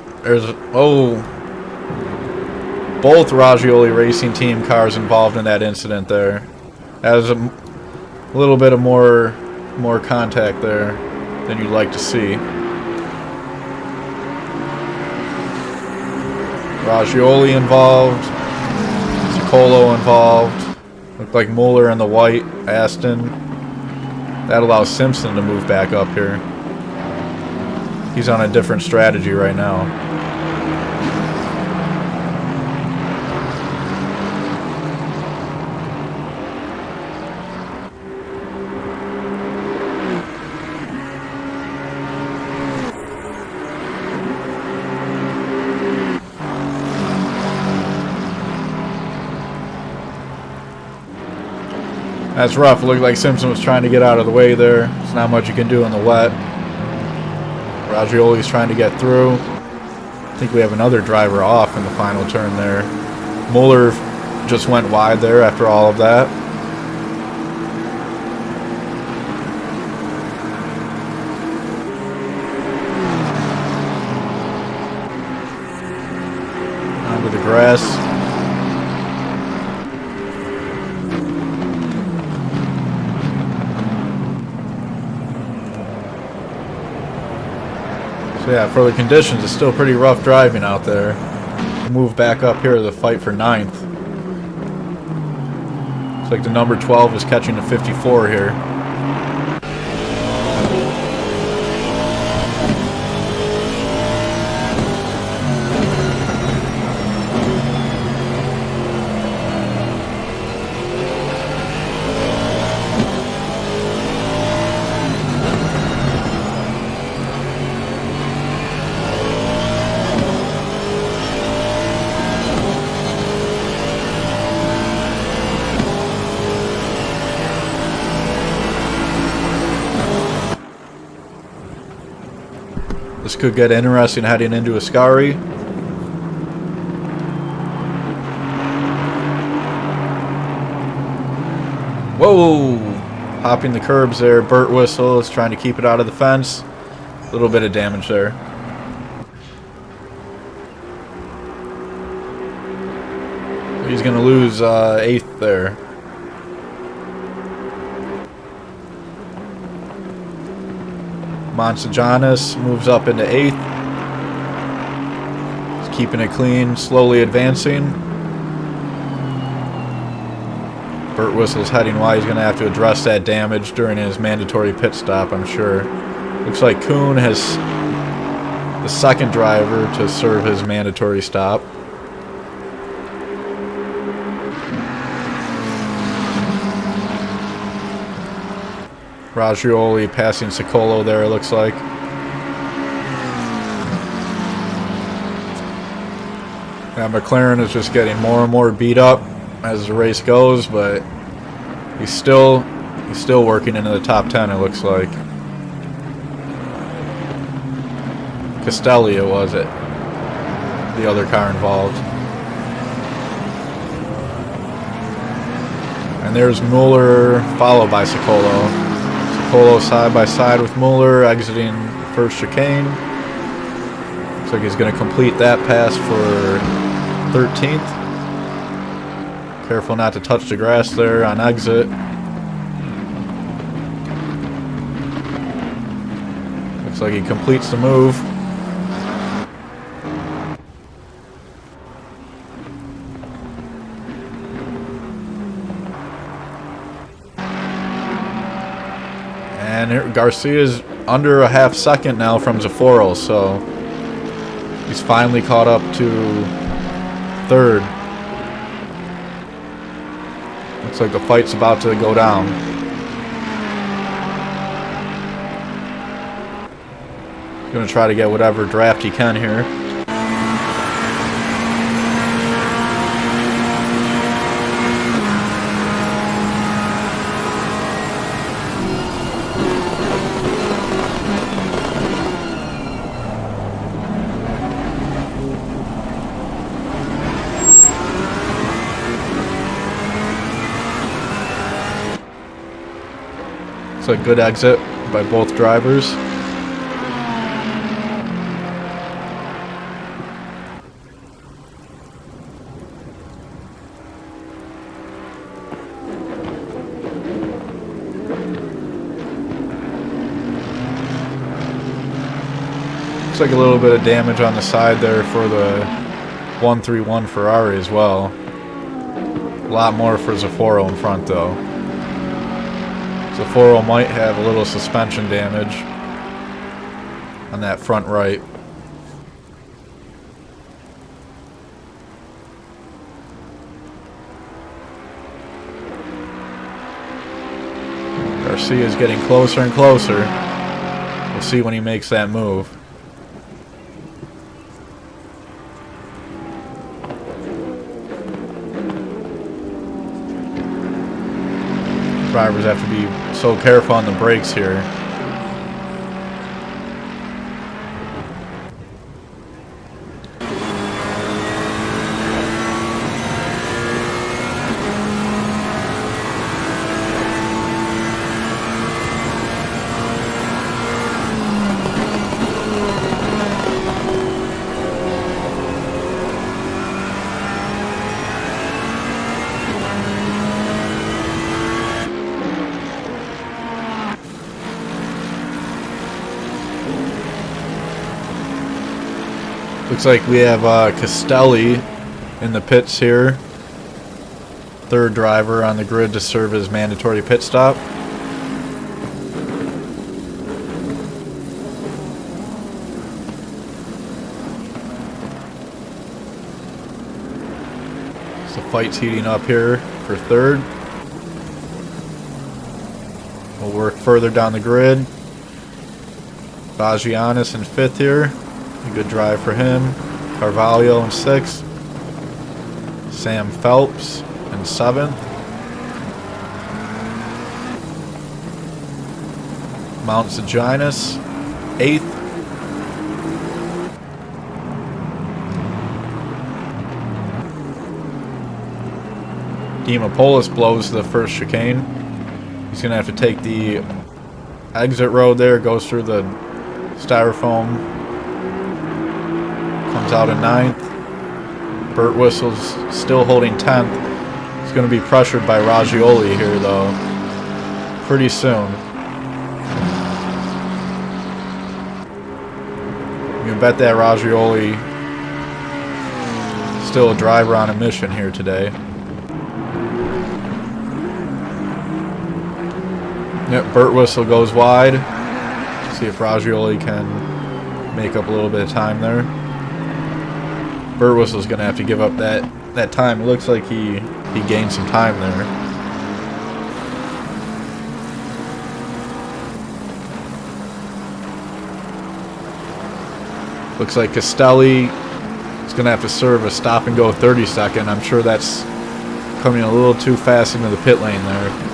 Both Raggioli Racing Team cars involved in that incident there. Has a little bit of more contact there than you'd like to see. Raggioli involved. Ciccolo involved. Looked like Mueller in the white Aston. That allows Simpson to move back up here. He's on a different strategy right now. That's rough. It looked like Simpson was trying to get out of the way there. There's not much you can do in the wet. Raggioli's trying to get through. I think we have another driver off in the final turn there. Mueller just went wide there after all of that. Onto the grass. So yeah, for the conditions, it's still pretty rough driving out there. Move back up here to the fight for 9th. Looks like the number 12 is catching the 54 here. This could get interesting heading into Ascari. Whoa! Hopping the curbs there. Burt Whistle is trying to keep it out of the fence. A little bit of damage there. He's going to lose 8th there. Monza moves up into 8th. He's keeping it clean, slowly advancing. Burt Whistle's heading wide. He's going to have to address that damage during his mandatory pit stop, I'm sure. Looks like Kuhn has the second driver to serve his mandatory stop. Ragioli passing Sicolo there, it looks like. Now McLaren is just getting more and more beat up as the race goes, but he's still working into the top 10, it looks like. Castelli, was it? The other car involved. And there's Mueller, followed by Sicolo. Sicolo side by side with Mueller, exiting first chicane. Looks like he's going to complete that pass for 13th. Careful not to touch the grass there on exit. Looks like he completes the move. And Garcia's under a half second now from Zaforo, so he's finally caught up to 3rd. Looks like the fight's about to go down. He's going to try to get whatever draft he can here. It's a good exit by both drivers. Looks like a little bit of damage on the side there for the 131 Ferrari as well. A lot more for Zaforo in front though. Zaforo might have a little suspension damage on that front right. Garcia is getting closer and closer. We'll see when he makes that move. Drivers have to be so careful on the brakes here. Looks like we have Castelli in the pits here. Third driver on the grid to serve as mandatory pit stop. So fight's heating up here for third. We'll work further down the grid. Vagianis in fifth here. A good drive for him. Carvalho in sixth. Sam Phelps in seventh. Mount Sejanus, eighth. Demopoulos blows the first chicane. He's going to have to take the exit road there, goes through the styrofoam, comes out in ninth. Burt Whistle's still holding 10th. He's going to be pressured by Raggioli here, though, pretty soon. You can bet that Raggioli still a driver on a mission here today. Yep, Burt Whistle goes wide. See if Raggioli can make up a little bit of time there. Burt Whistle's going to have to give up that time. It looks like he gained some time there. Looks like Castelli is going to have to serve a stop and go 30-second. I'm sure that's coming a little too fast into the pit lane there.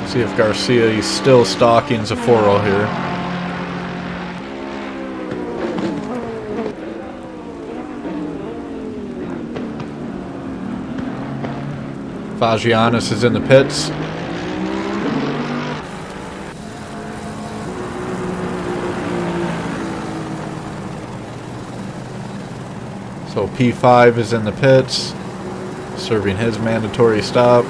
See if Garcia is still stalking Zaforo here. Vagianis is in the pits. So P5 is in the pits, serving his mandatory stop.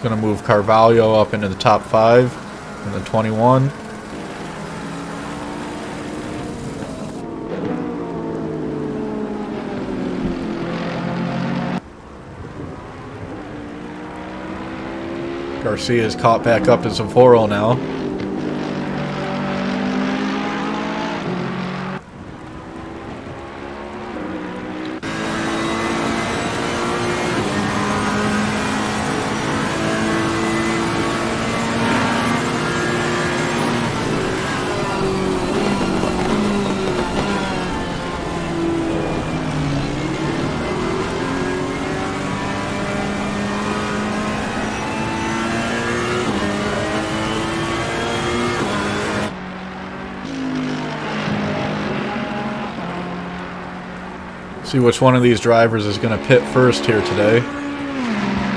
Going to move Carvalho up into the top 5 in the 21. Garcia is caught back up to Zaforo now. See which one of these drivers is going to pit first here today.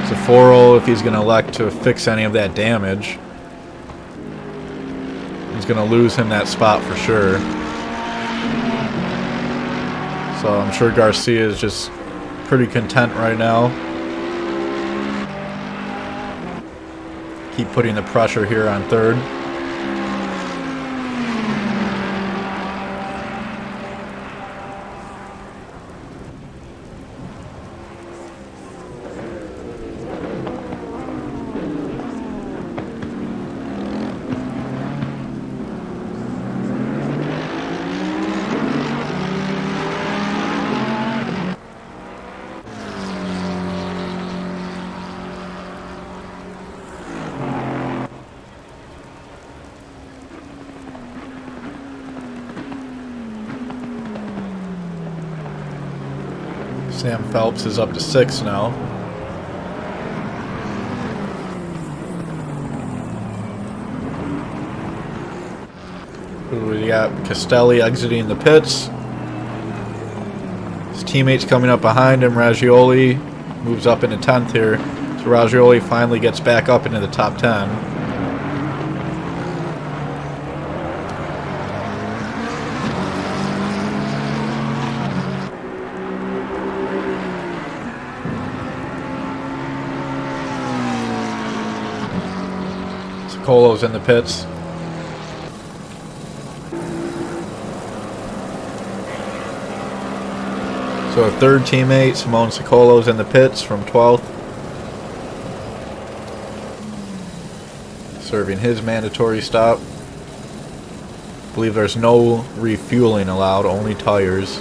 Zaforo, if he's going to elect to fix any of that damage, he's going to lose him that spot for sure. So I'm sure Garcia is just pretty content right now. Keep putting the pressure here on third. Sam Phelps is up to 6 now. We got Castelli exiting the pits. His teammates coming up behind him. Raggioli moves up into 10th here. So Raggioli finally gets back up into the top 10. Colo's in the pits. So a third teammate, Simone Sicolo's in the pits from 12th. Serving his mandatory stop. I believe there's no refueling allowed, only tires.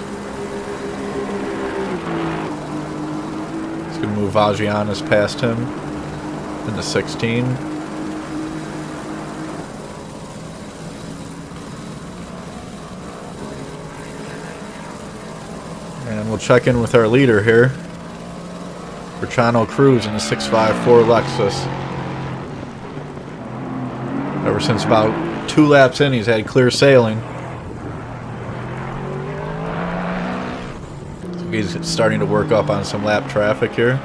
It's going to move Vagianis past him in the 16. And we'll check in with our leader here. Bertrano Cruz in the 654 Lexus. Ever since about 2 laps in, he's had clear sailing. So he's starting to work up on some lap traffic here.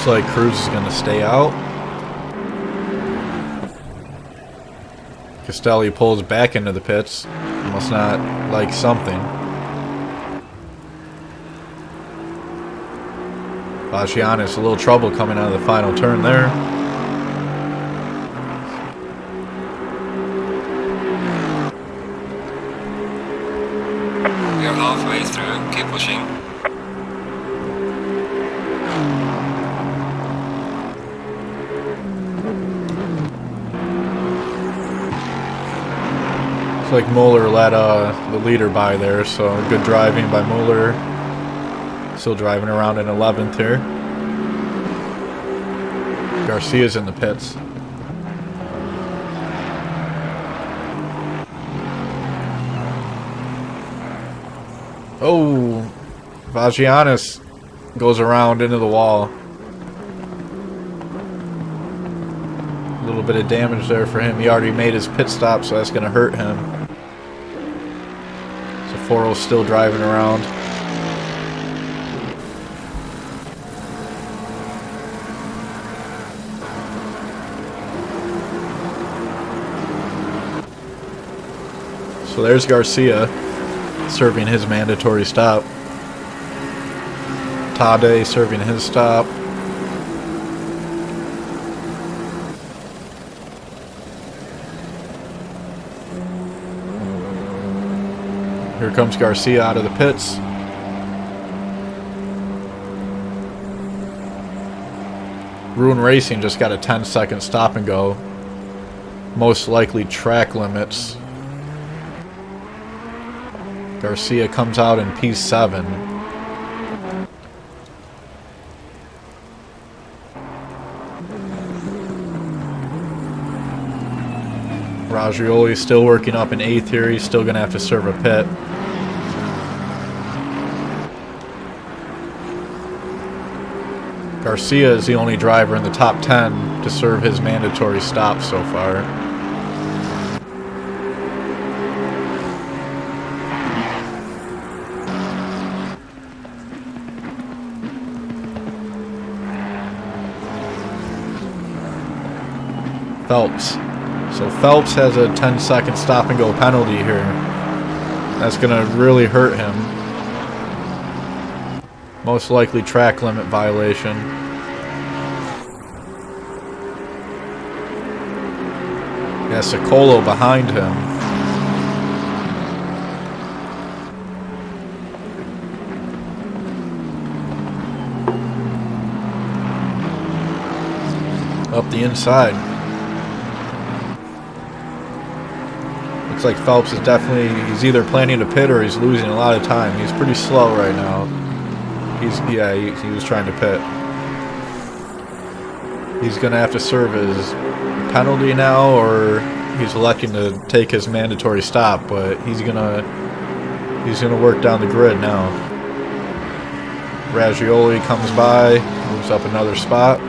Looks like Cruz is going to stay out. Castelli pulls back into the pits. Must not like something. Vagianis, a little trouble coming out of the final turn there. You're halfway through, keep pushing. Like Muller let the leader by there, so good driving by Muller. Still driving around in 11th here. Garcia's in the pits. Oh, Vagianis goes around into the wall. A little bit of damage there for him. He already made his pit stop, so that's going to hurt him. Foro's still driving around. So there's Garcia serving his mandatory stop. Tade serving his stop. Here comes Garcia out of the pits. Ruin Racing just got a 10-second stop and go. Most likely track limits. Garcia comes out in P7. Ragioli still working up in 8th here. He's still going to have to serve a pit. Garcia is the only driver in the top 10 to serve his mandatory stop so far. Phelps. So Phelps has a 10-second stop and go penalty here. That's going to really hurt him. Most likely track limit violation. Yeah, Sicolo behind him. up the inside. Looks like Phelps is he's either planning to pit or he's losing a lot of time. He's pretty slow right now. He was trying to pit. He's going to have to serve his penalty now, or he's electing to take his mandatory stop, but he's going to work down the grid now. Raggioli comes by, moves up another spot.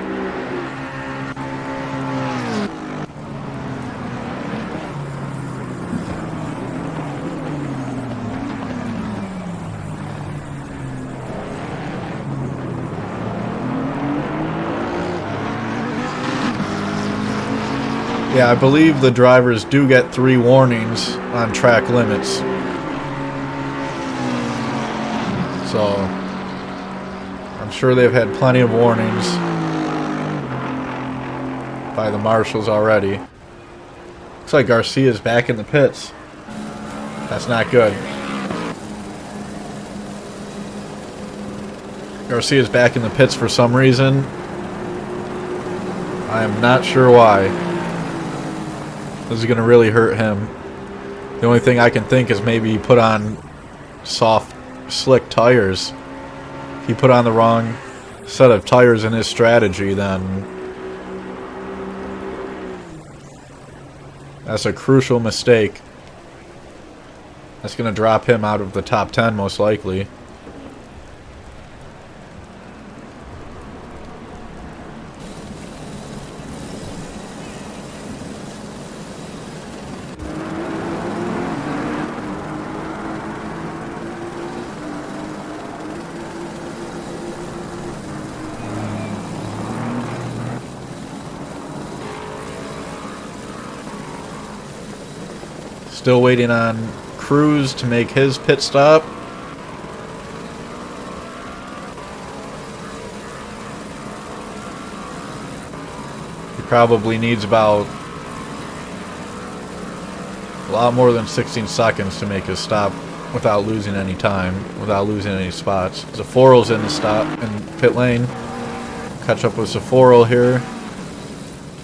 Yeah, I believe the drivers do get 3 warnings on track limits. So, I'm sure they've had plenty of warnings by the marshals already. Looks like Garcia's back in the pits. That's not good. Garcia's back in the pits for some reason. I am not sure why. This is going to really hurt him. The only thing I can think is maybe he put on soft, slick tires. If he put on the wrong set of tires in his strategy, then that's a crucial mistake. That's going to drop him out of the top 10 most likely. Still waiting on Cruz to make his pit stop. He probably needs about a lot more than 16 seconds to make his stop without losing any time, without losing any spots. Zaforo's in the pit lane. Catch up with Zaforo here.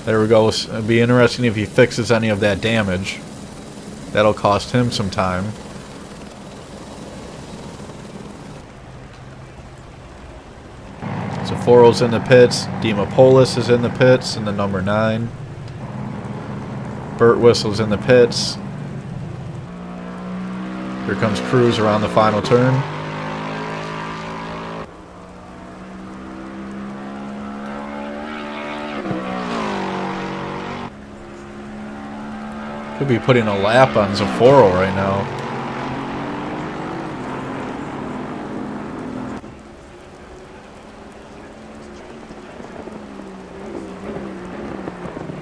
There we go. It'd be interesting if he fixes any of that damage. That'll cost him some time. Zaforo's in the pits. Dimopoulos is in the pits in the number 9. Burt Whistle's in the pits. Here comes Cruz around the final turn. Could be putting a lap on Zaforo right now.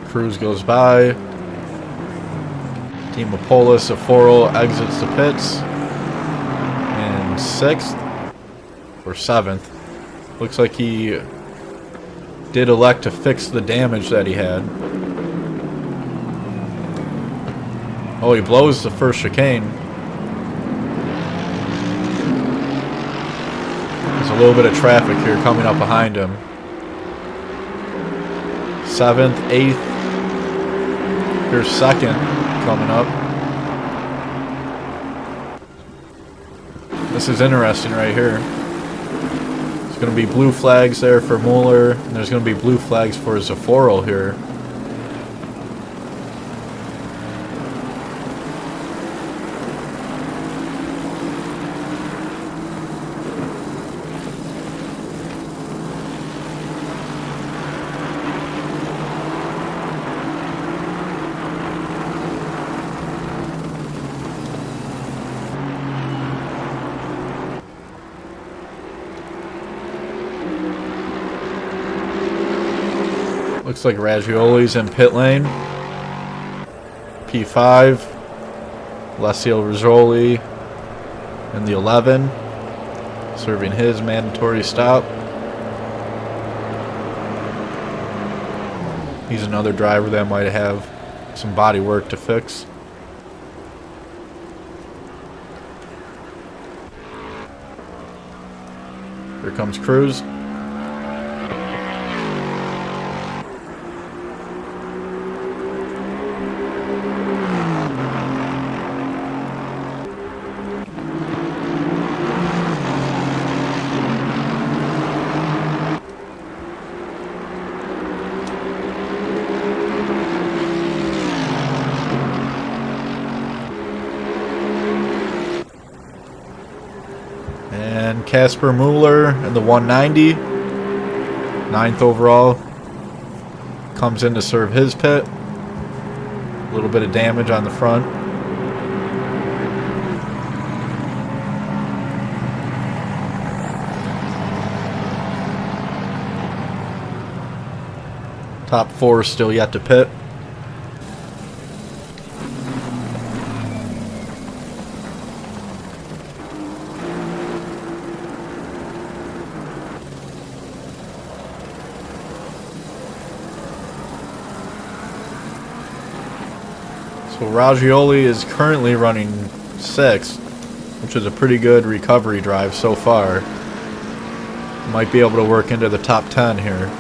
Cruz goes by. Dimopoulos, Zaforo exits the pits. And 6th or 7th. Looks like he did elect to fix the damage that he had. Oh, he blows the first chicane. There's a little bit of traffic here coming up behind him. 7th, 8th. Here's 2nd coming up. This is interesting right here. There's going to be blue flags there for Mueller, and there's going to be blue flags for Zaforo here. Looks like Raggioli's in pit lane. P5. Alessio Rizzoli in the 11. Serving his mandatory stop. He's another driver that might have some body work to fix. Here comes Cruz. Casper Mueller in the 190, 9th overall, comes in to serve his pit. A little bit of damage on the front. Top 4 still yet to pit. So Raggioli is currently running 6th, which is a pretty good recovery drive so far. Might be able to work into the top 10 here.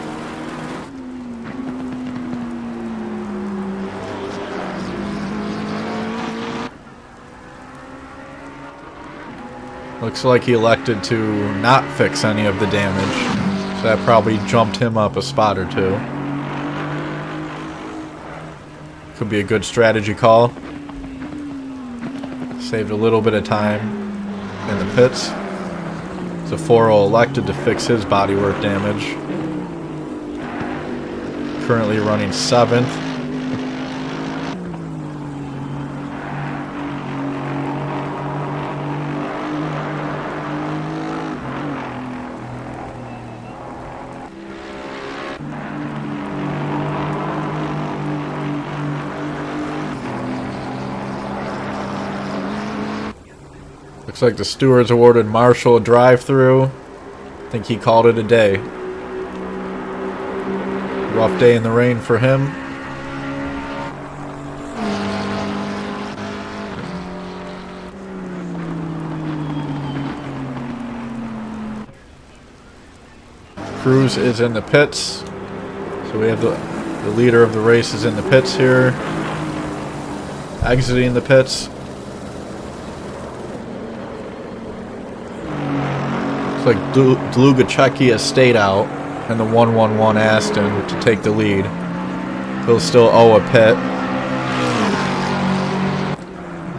Looks like he elected to not fix any of the damage, so that probably jumped him up a spot or 2. Could be a good strategy call. Saved a little bit of time in the pits. So 4-0 elected to fix his bodywork damage. Currently running 7th. Looks like the stewards awarded Marshall a drive-through. I think he called it a day. Rough day in the rain for him. Cruz is in the pits. So we have the leader of the race is in the pits here. Exiting the pits. Like Dlugaceki has stayed out, and the 111 Aston to take the lead. He'll still owe a pit.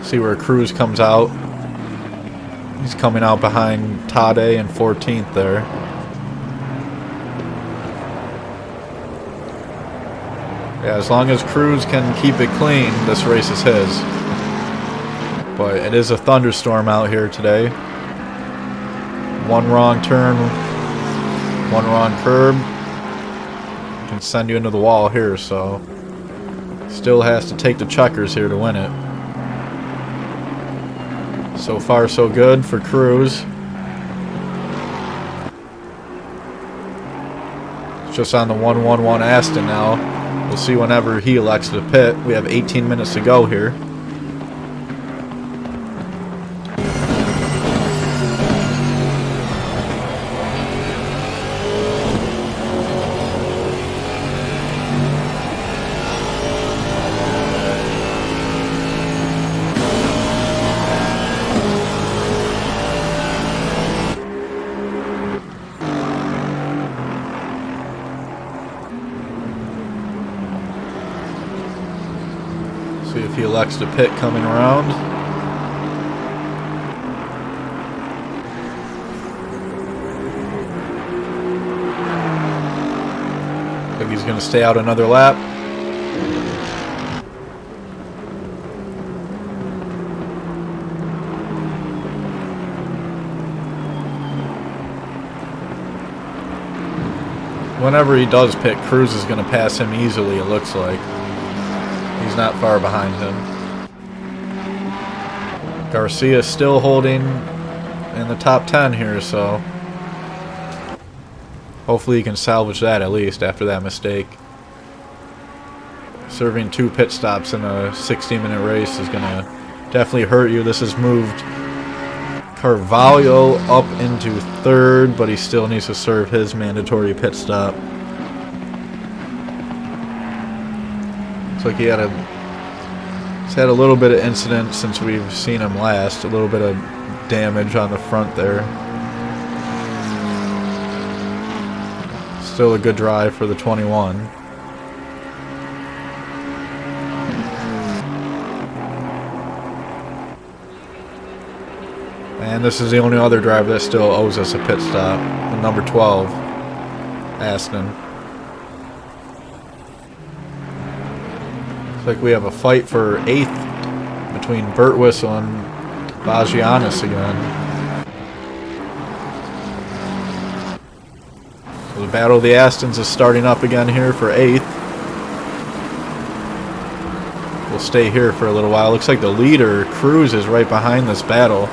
See where Cruz comes out. He's coming out behind Tade in 14th there. Yeah, as long as Cruz can keep it clean, this race is his. But it is a thunderstorm out here today. One wrong turn, one wrong curb can send you into the wall here, so still has to take the checkers here to win it. So far so good for Cruz. It's just on the 111 Aston now. We'll see whenever he elects to pit. We have 18 minutes to go here. See if he elects to pit coming around. I think he's going to stay out another lap. Whenever he does pit, Cruz is going to pass him easily, it looks like. He's not far behind him. Garcia still holding in the top 10 here, so hopefully he can salvage that at least after that mistake. Serving 2 pit stops in a 60-minute race is going to definitely hurt you. This has moved Carvalho up into 3rd, but he still needs to serve his mandatory pit stop. Looks like he's had a little bit of incident since we've seen him last. A little bit of damage on the front there. Still a good drive for the 21. And this is the only other driver that still owes us a pit stop. The number 12, Aston. Looks like we have a fight for 8th between Burt Whistle and Bagianis again. So the Battle of the Astons is starting up again here for 8th. We'll stay here for a little while. Looks like the leader, Cruz, is right behind this battle.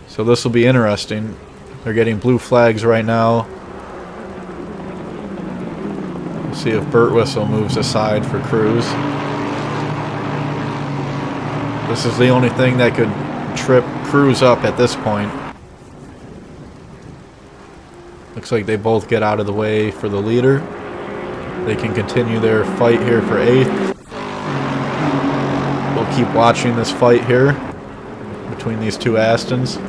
So this will be interesting. They're getting blue flags right now. We'll see if Burt Whistle moves aside for Cruz. This is the only thing that could trip Cruz up at this point. Looks like they both get out of the way for the leader. They can continue their fight here for 8th. We'll keep watching this fight here between these two Astons.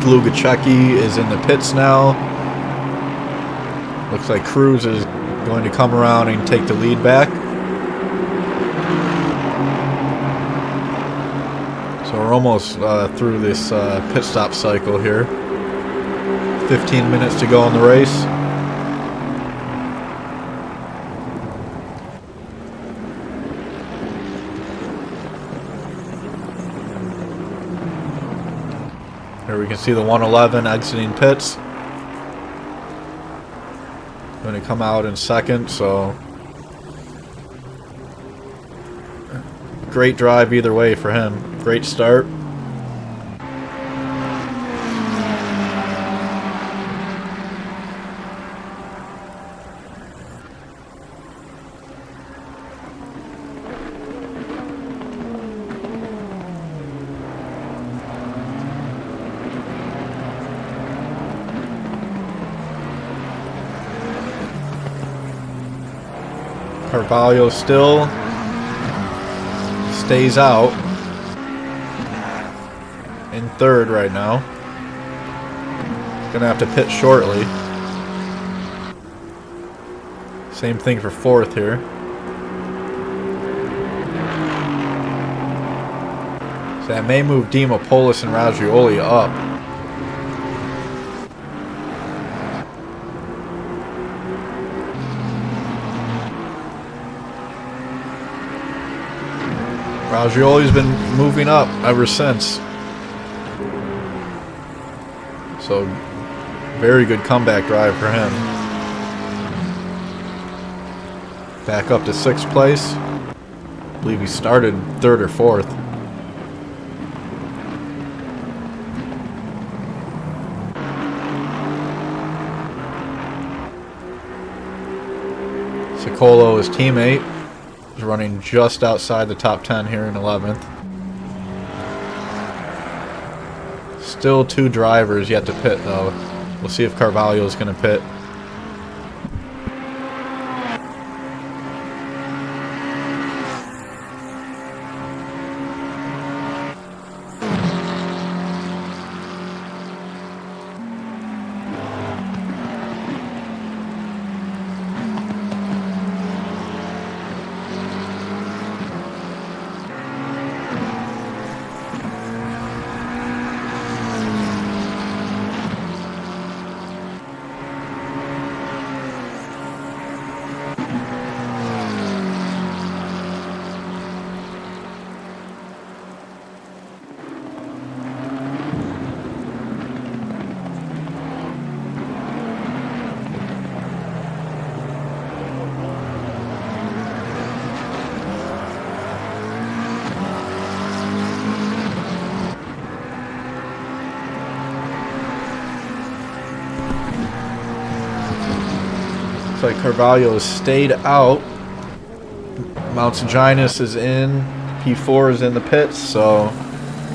Lugacecki is in the pits now. Looks like Cruz is going to come around and take the lead back. So we're almost through this pit stop cycle here. 15 minutes to go in the race. Here we can see the 111 exiting pits. Going to come out in second, so great drive either way for him. Great start. Carvalho still stays out in third right now. Gonna have to pit shortly. Same thing for fourth here. So that may move Dimopoulos and Ragioli up. Ragioli's been moving up ever since. So, very good comeback drive for him. Back up to 6th place. I believe he started 3rd or 4th. Sicolo, his teammate, is running just outside the top 10 here in 11th. Still 2 drivers yet to pit, though. We'll see if Carvalho is going to pit. Looks like Carvalho has stayed out. Mount Sanginas is in. P4 is in the pits, so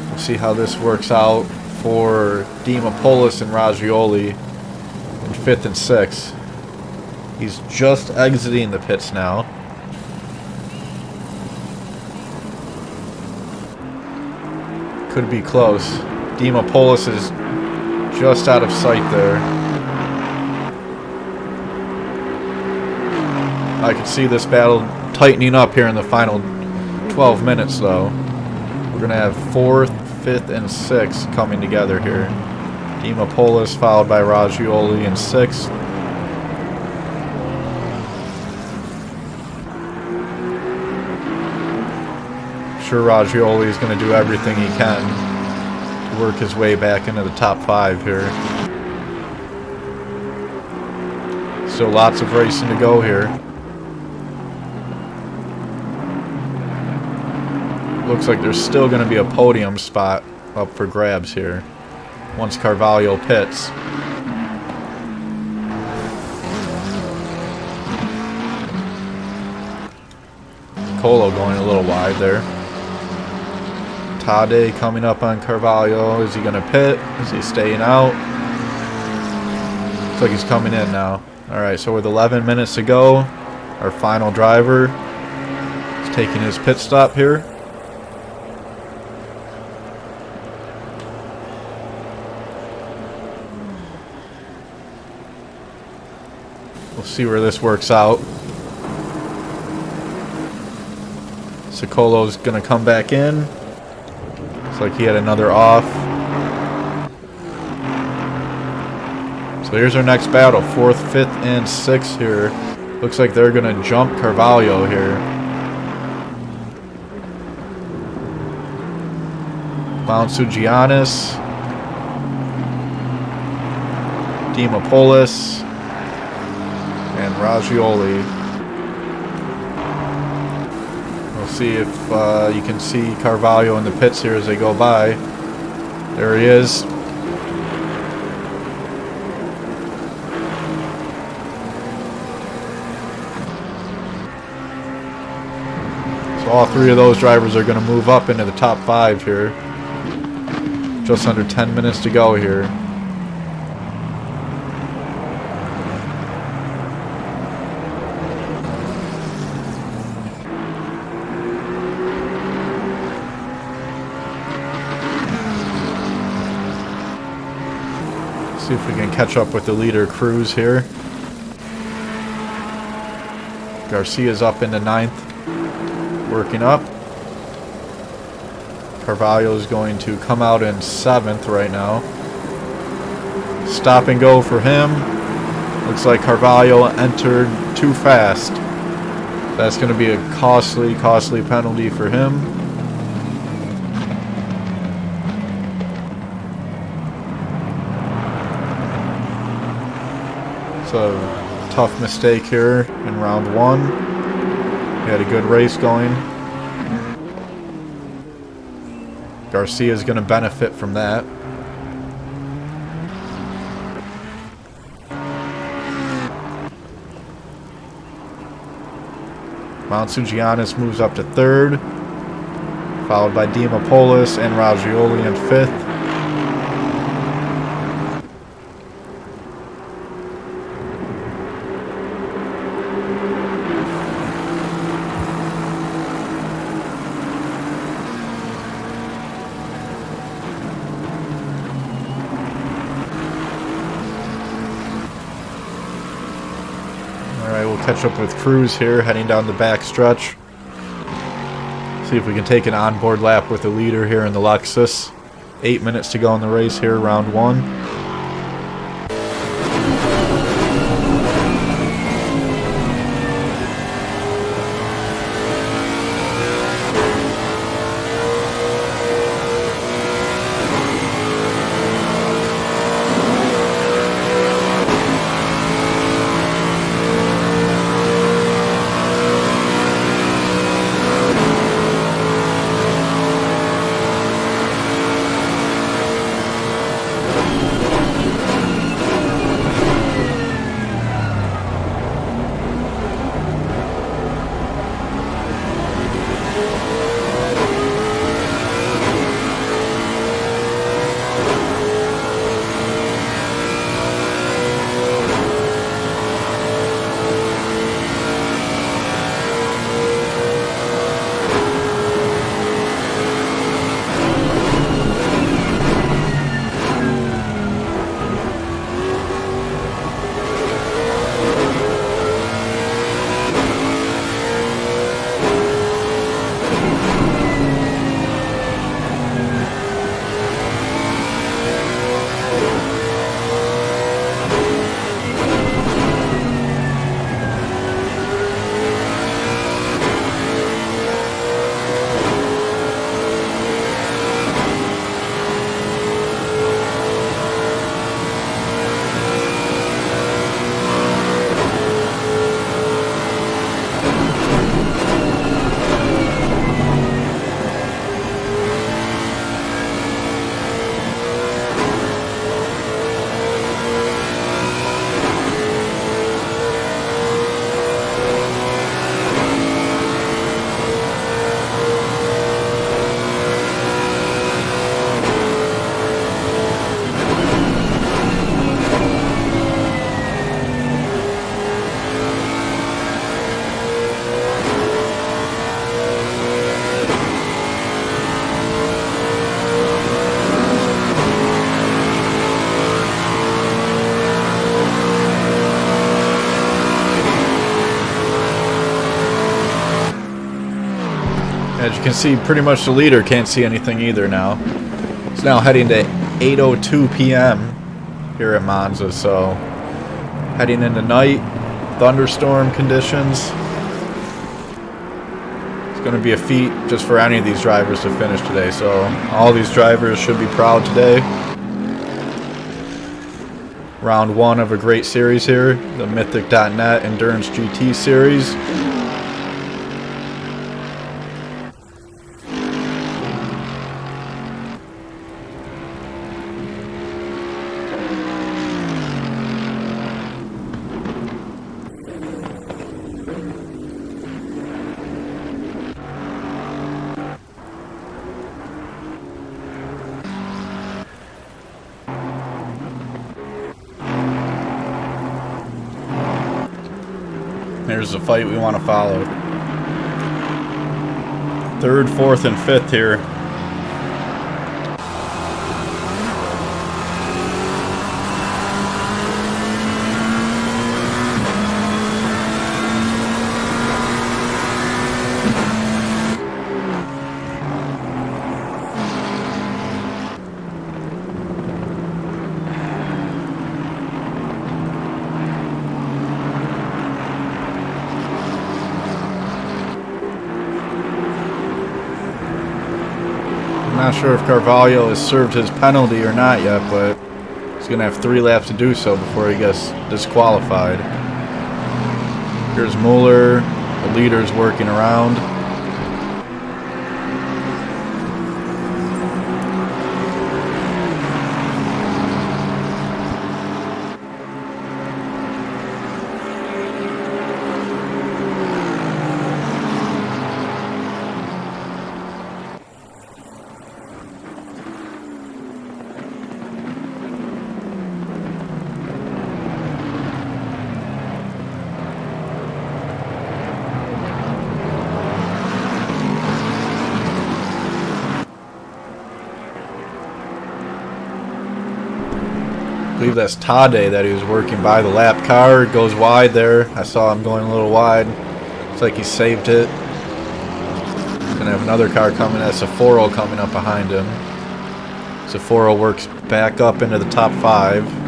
we'll see how this works out for Dimopoulos and Ragioli in 5th and 6th. He's just exiting the pits now. Could be close. Dimopoulos is just out of sight there. I can see this battle tightening up here in the final 12 minutes though. We're going to have 4th, 5th, and 6th coming together here. Dimopolis followed by Raggioli in 6th. I'm sure Raggioli is going to do everything he can to work his way back into the top 5 here. Still lots of racing to go here. Looks like there's still going to be a podium spot up for grabs here once Carvalho pits. Colo going a little wide there. Tade coming up on Carvalho. Is he going to pit? Is he staying out? Looks like he's coming in now. Alright, so with 11 minutes to go, our final driver is taking his pit stop here. We'll see where this works out. Sicolo's going to come back in. Looks like he had another off. So here's our next battle. 4th, 5th, and 6th here. Looks like they're going to jump Carvalho here. Mountsugianis. Dimopolis. And Raggioli. We'll see if you can see Carvalho in the pits here as they go by. There he is. So all 3 of those drivers are going to move up into the top 5 here. Just under 10 minutes to go here. See if we can catch up with the leader Cruz here. Garcia's up into 9th. Working up. Carvalho's going to come out in 7th right now. Stop and go for him. Looks like Carvalho entered too fast. That's going to be a costly penalty for him. It's a tough mistake here in round 1. He had a good race going. Garcia is going to benefit from that. Mountsugianis moves up to 3rd, followed by Dimopolis and Raggioli in 5th. Catch up with Cruz here, heading down the back stretch. See if we can take an onboard lap with the leader here in the Lexus. 8 minutes to go in the race here, round 1. As you can see, pretty much the leader can't see anything either now. It's now heading to 8:02 p.m. here at Monza, so heading into night, thunderstorm conditions. It's going to be a feat just for any of these drivers to finish today, so all these drivers should be proud today. Round 1 of a great series here, the Mythic.net Endurance GT series. Here's the fight we want to follow. 3rd, 4th, and 5th here. I'm not sure if Carvalho has served his penalty or not yet, but he's going to have 3 laps to do so before he gets disqualified. Here's Mueller, the leader's working around. I believe that's Tade that he was working by the lap car. It goes wide there. I saw him going a little wide. Looks like he saved it. Gonna have another car coming. That's Sephora coming up behind him. Sephora works back up into the top 5.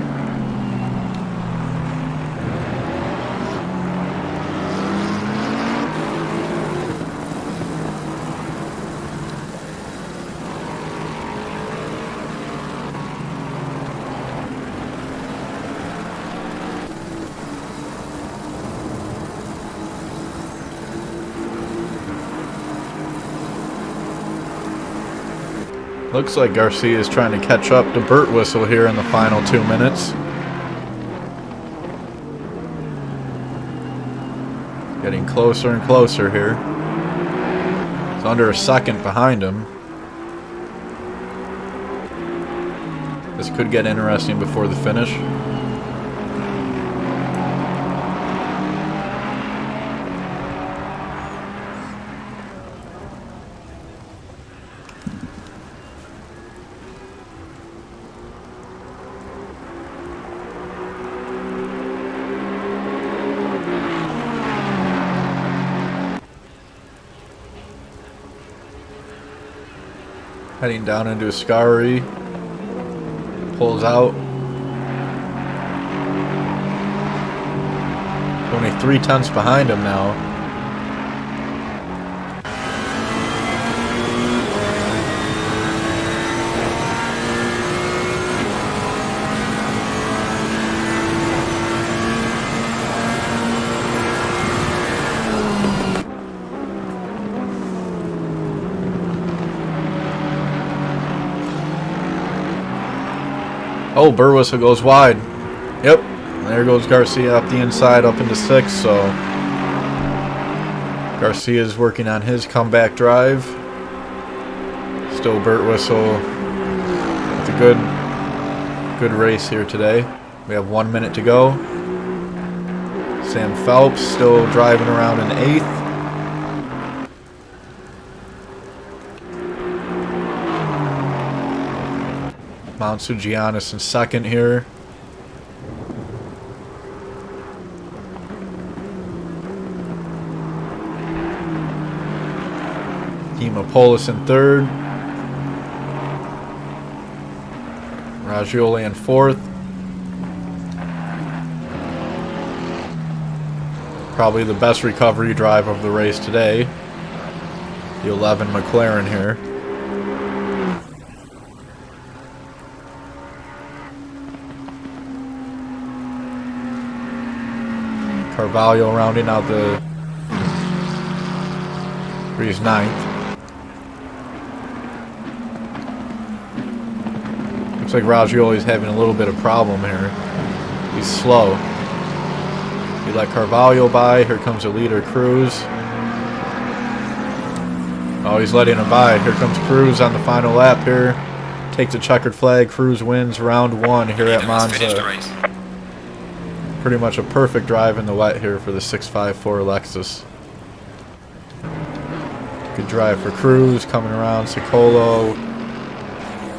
Looks like Garcia is trying to catch up to Burt Whistle here in the final 2 minutes. Getting closer and closer here. It's under a second behind him. This could get interesting before the finish. Heading down into Ascari. Pulls out. Only 3/10 behind him now. Oh, Burwhistle goes wide. Yep. There goes Garcia up the inside, up into 6th. So Garcia's working on his comeback drive. Still Burwhistle with a good race here today. We have 1 minute to go. Sam Phelps still driving around in 8th. Montsugianis in 2nd here. Timo Polis in third. Ragioli in fourth. Probably the best recovery drive of the race today. The 11 McLaren here. Carvalho rounding out the... He's ninth. Looks like Ragioli's having a little bit of problem here. He's slow. He let Carvalho by. Here comes the leader, Cruz. Oh, he's letting him by. Here comes Cruz on the final lap here. Takes a checkered flag. Cruz wins round 1 here at Monza. Pretty much a perfect drive in the wet here for the 654 Lexus. Good drive for Cruz coming around. Sicolo.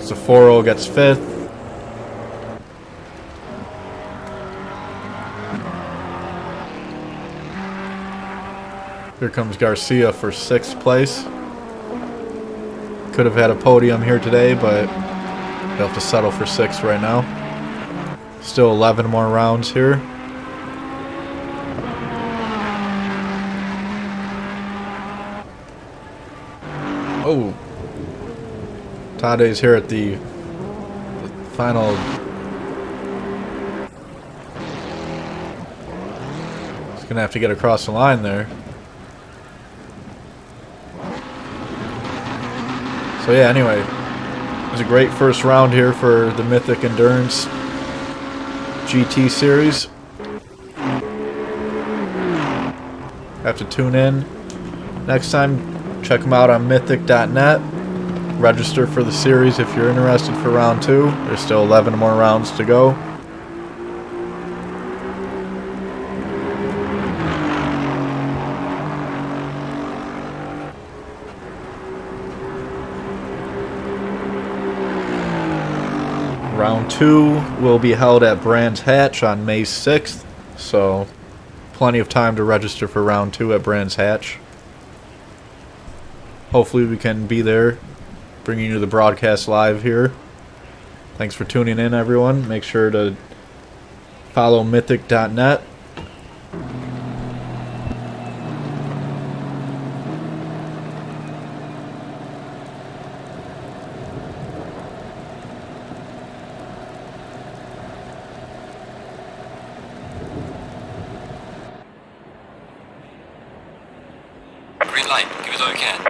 Saforo gets 5th. Here comes Garcia for 6th place. Could have had a podium here today, but they'll have to settle for 6th right now. Still 11 more rounds here. Oh, Tade's here at the final. He's gonna have to get across the line there. So yeah, anyway, it was a great first round here for the Mythic Endurance GT Series. Have to tune in next time. Check them out on mythic.net. Register for the series if you're interested for round 2. There's still 11 more rounds to go. Round 2 will be held at Brands Hatch on May 6th, so plenty of time to register for round 2 at Brands Hatch. Hopefully we can be there, bringing you the broadcast live here. Thanks for tuning in, everyone. Make sure to follow mythic.net. Green light, give it all you can.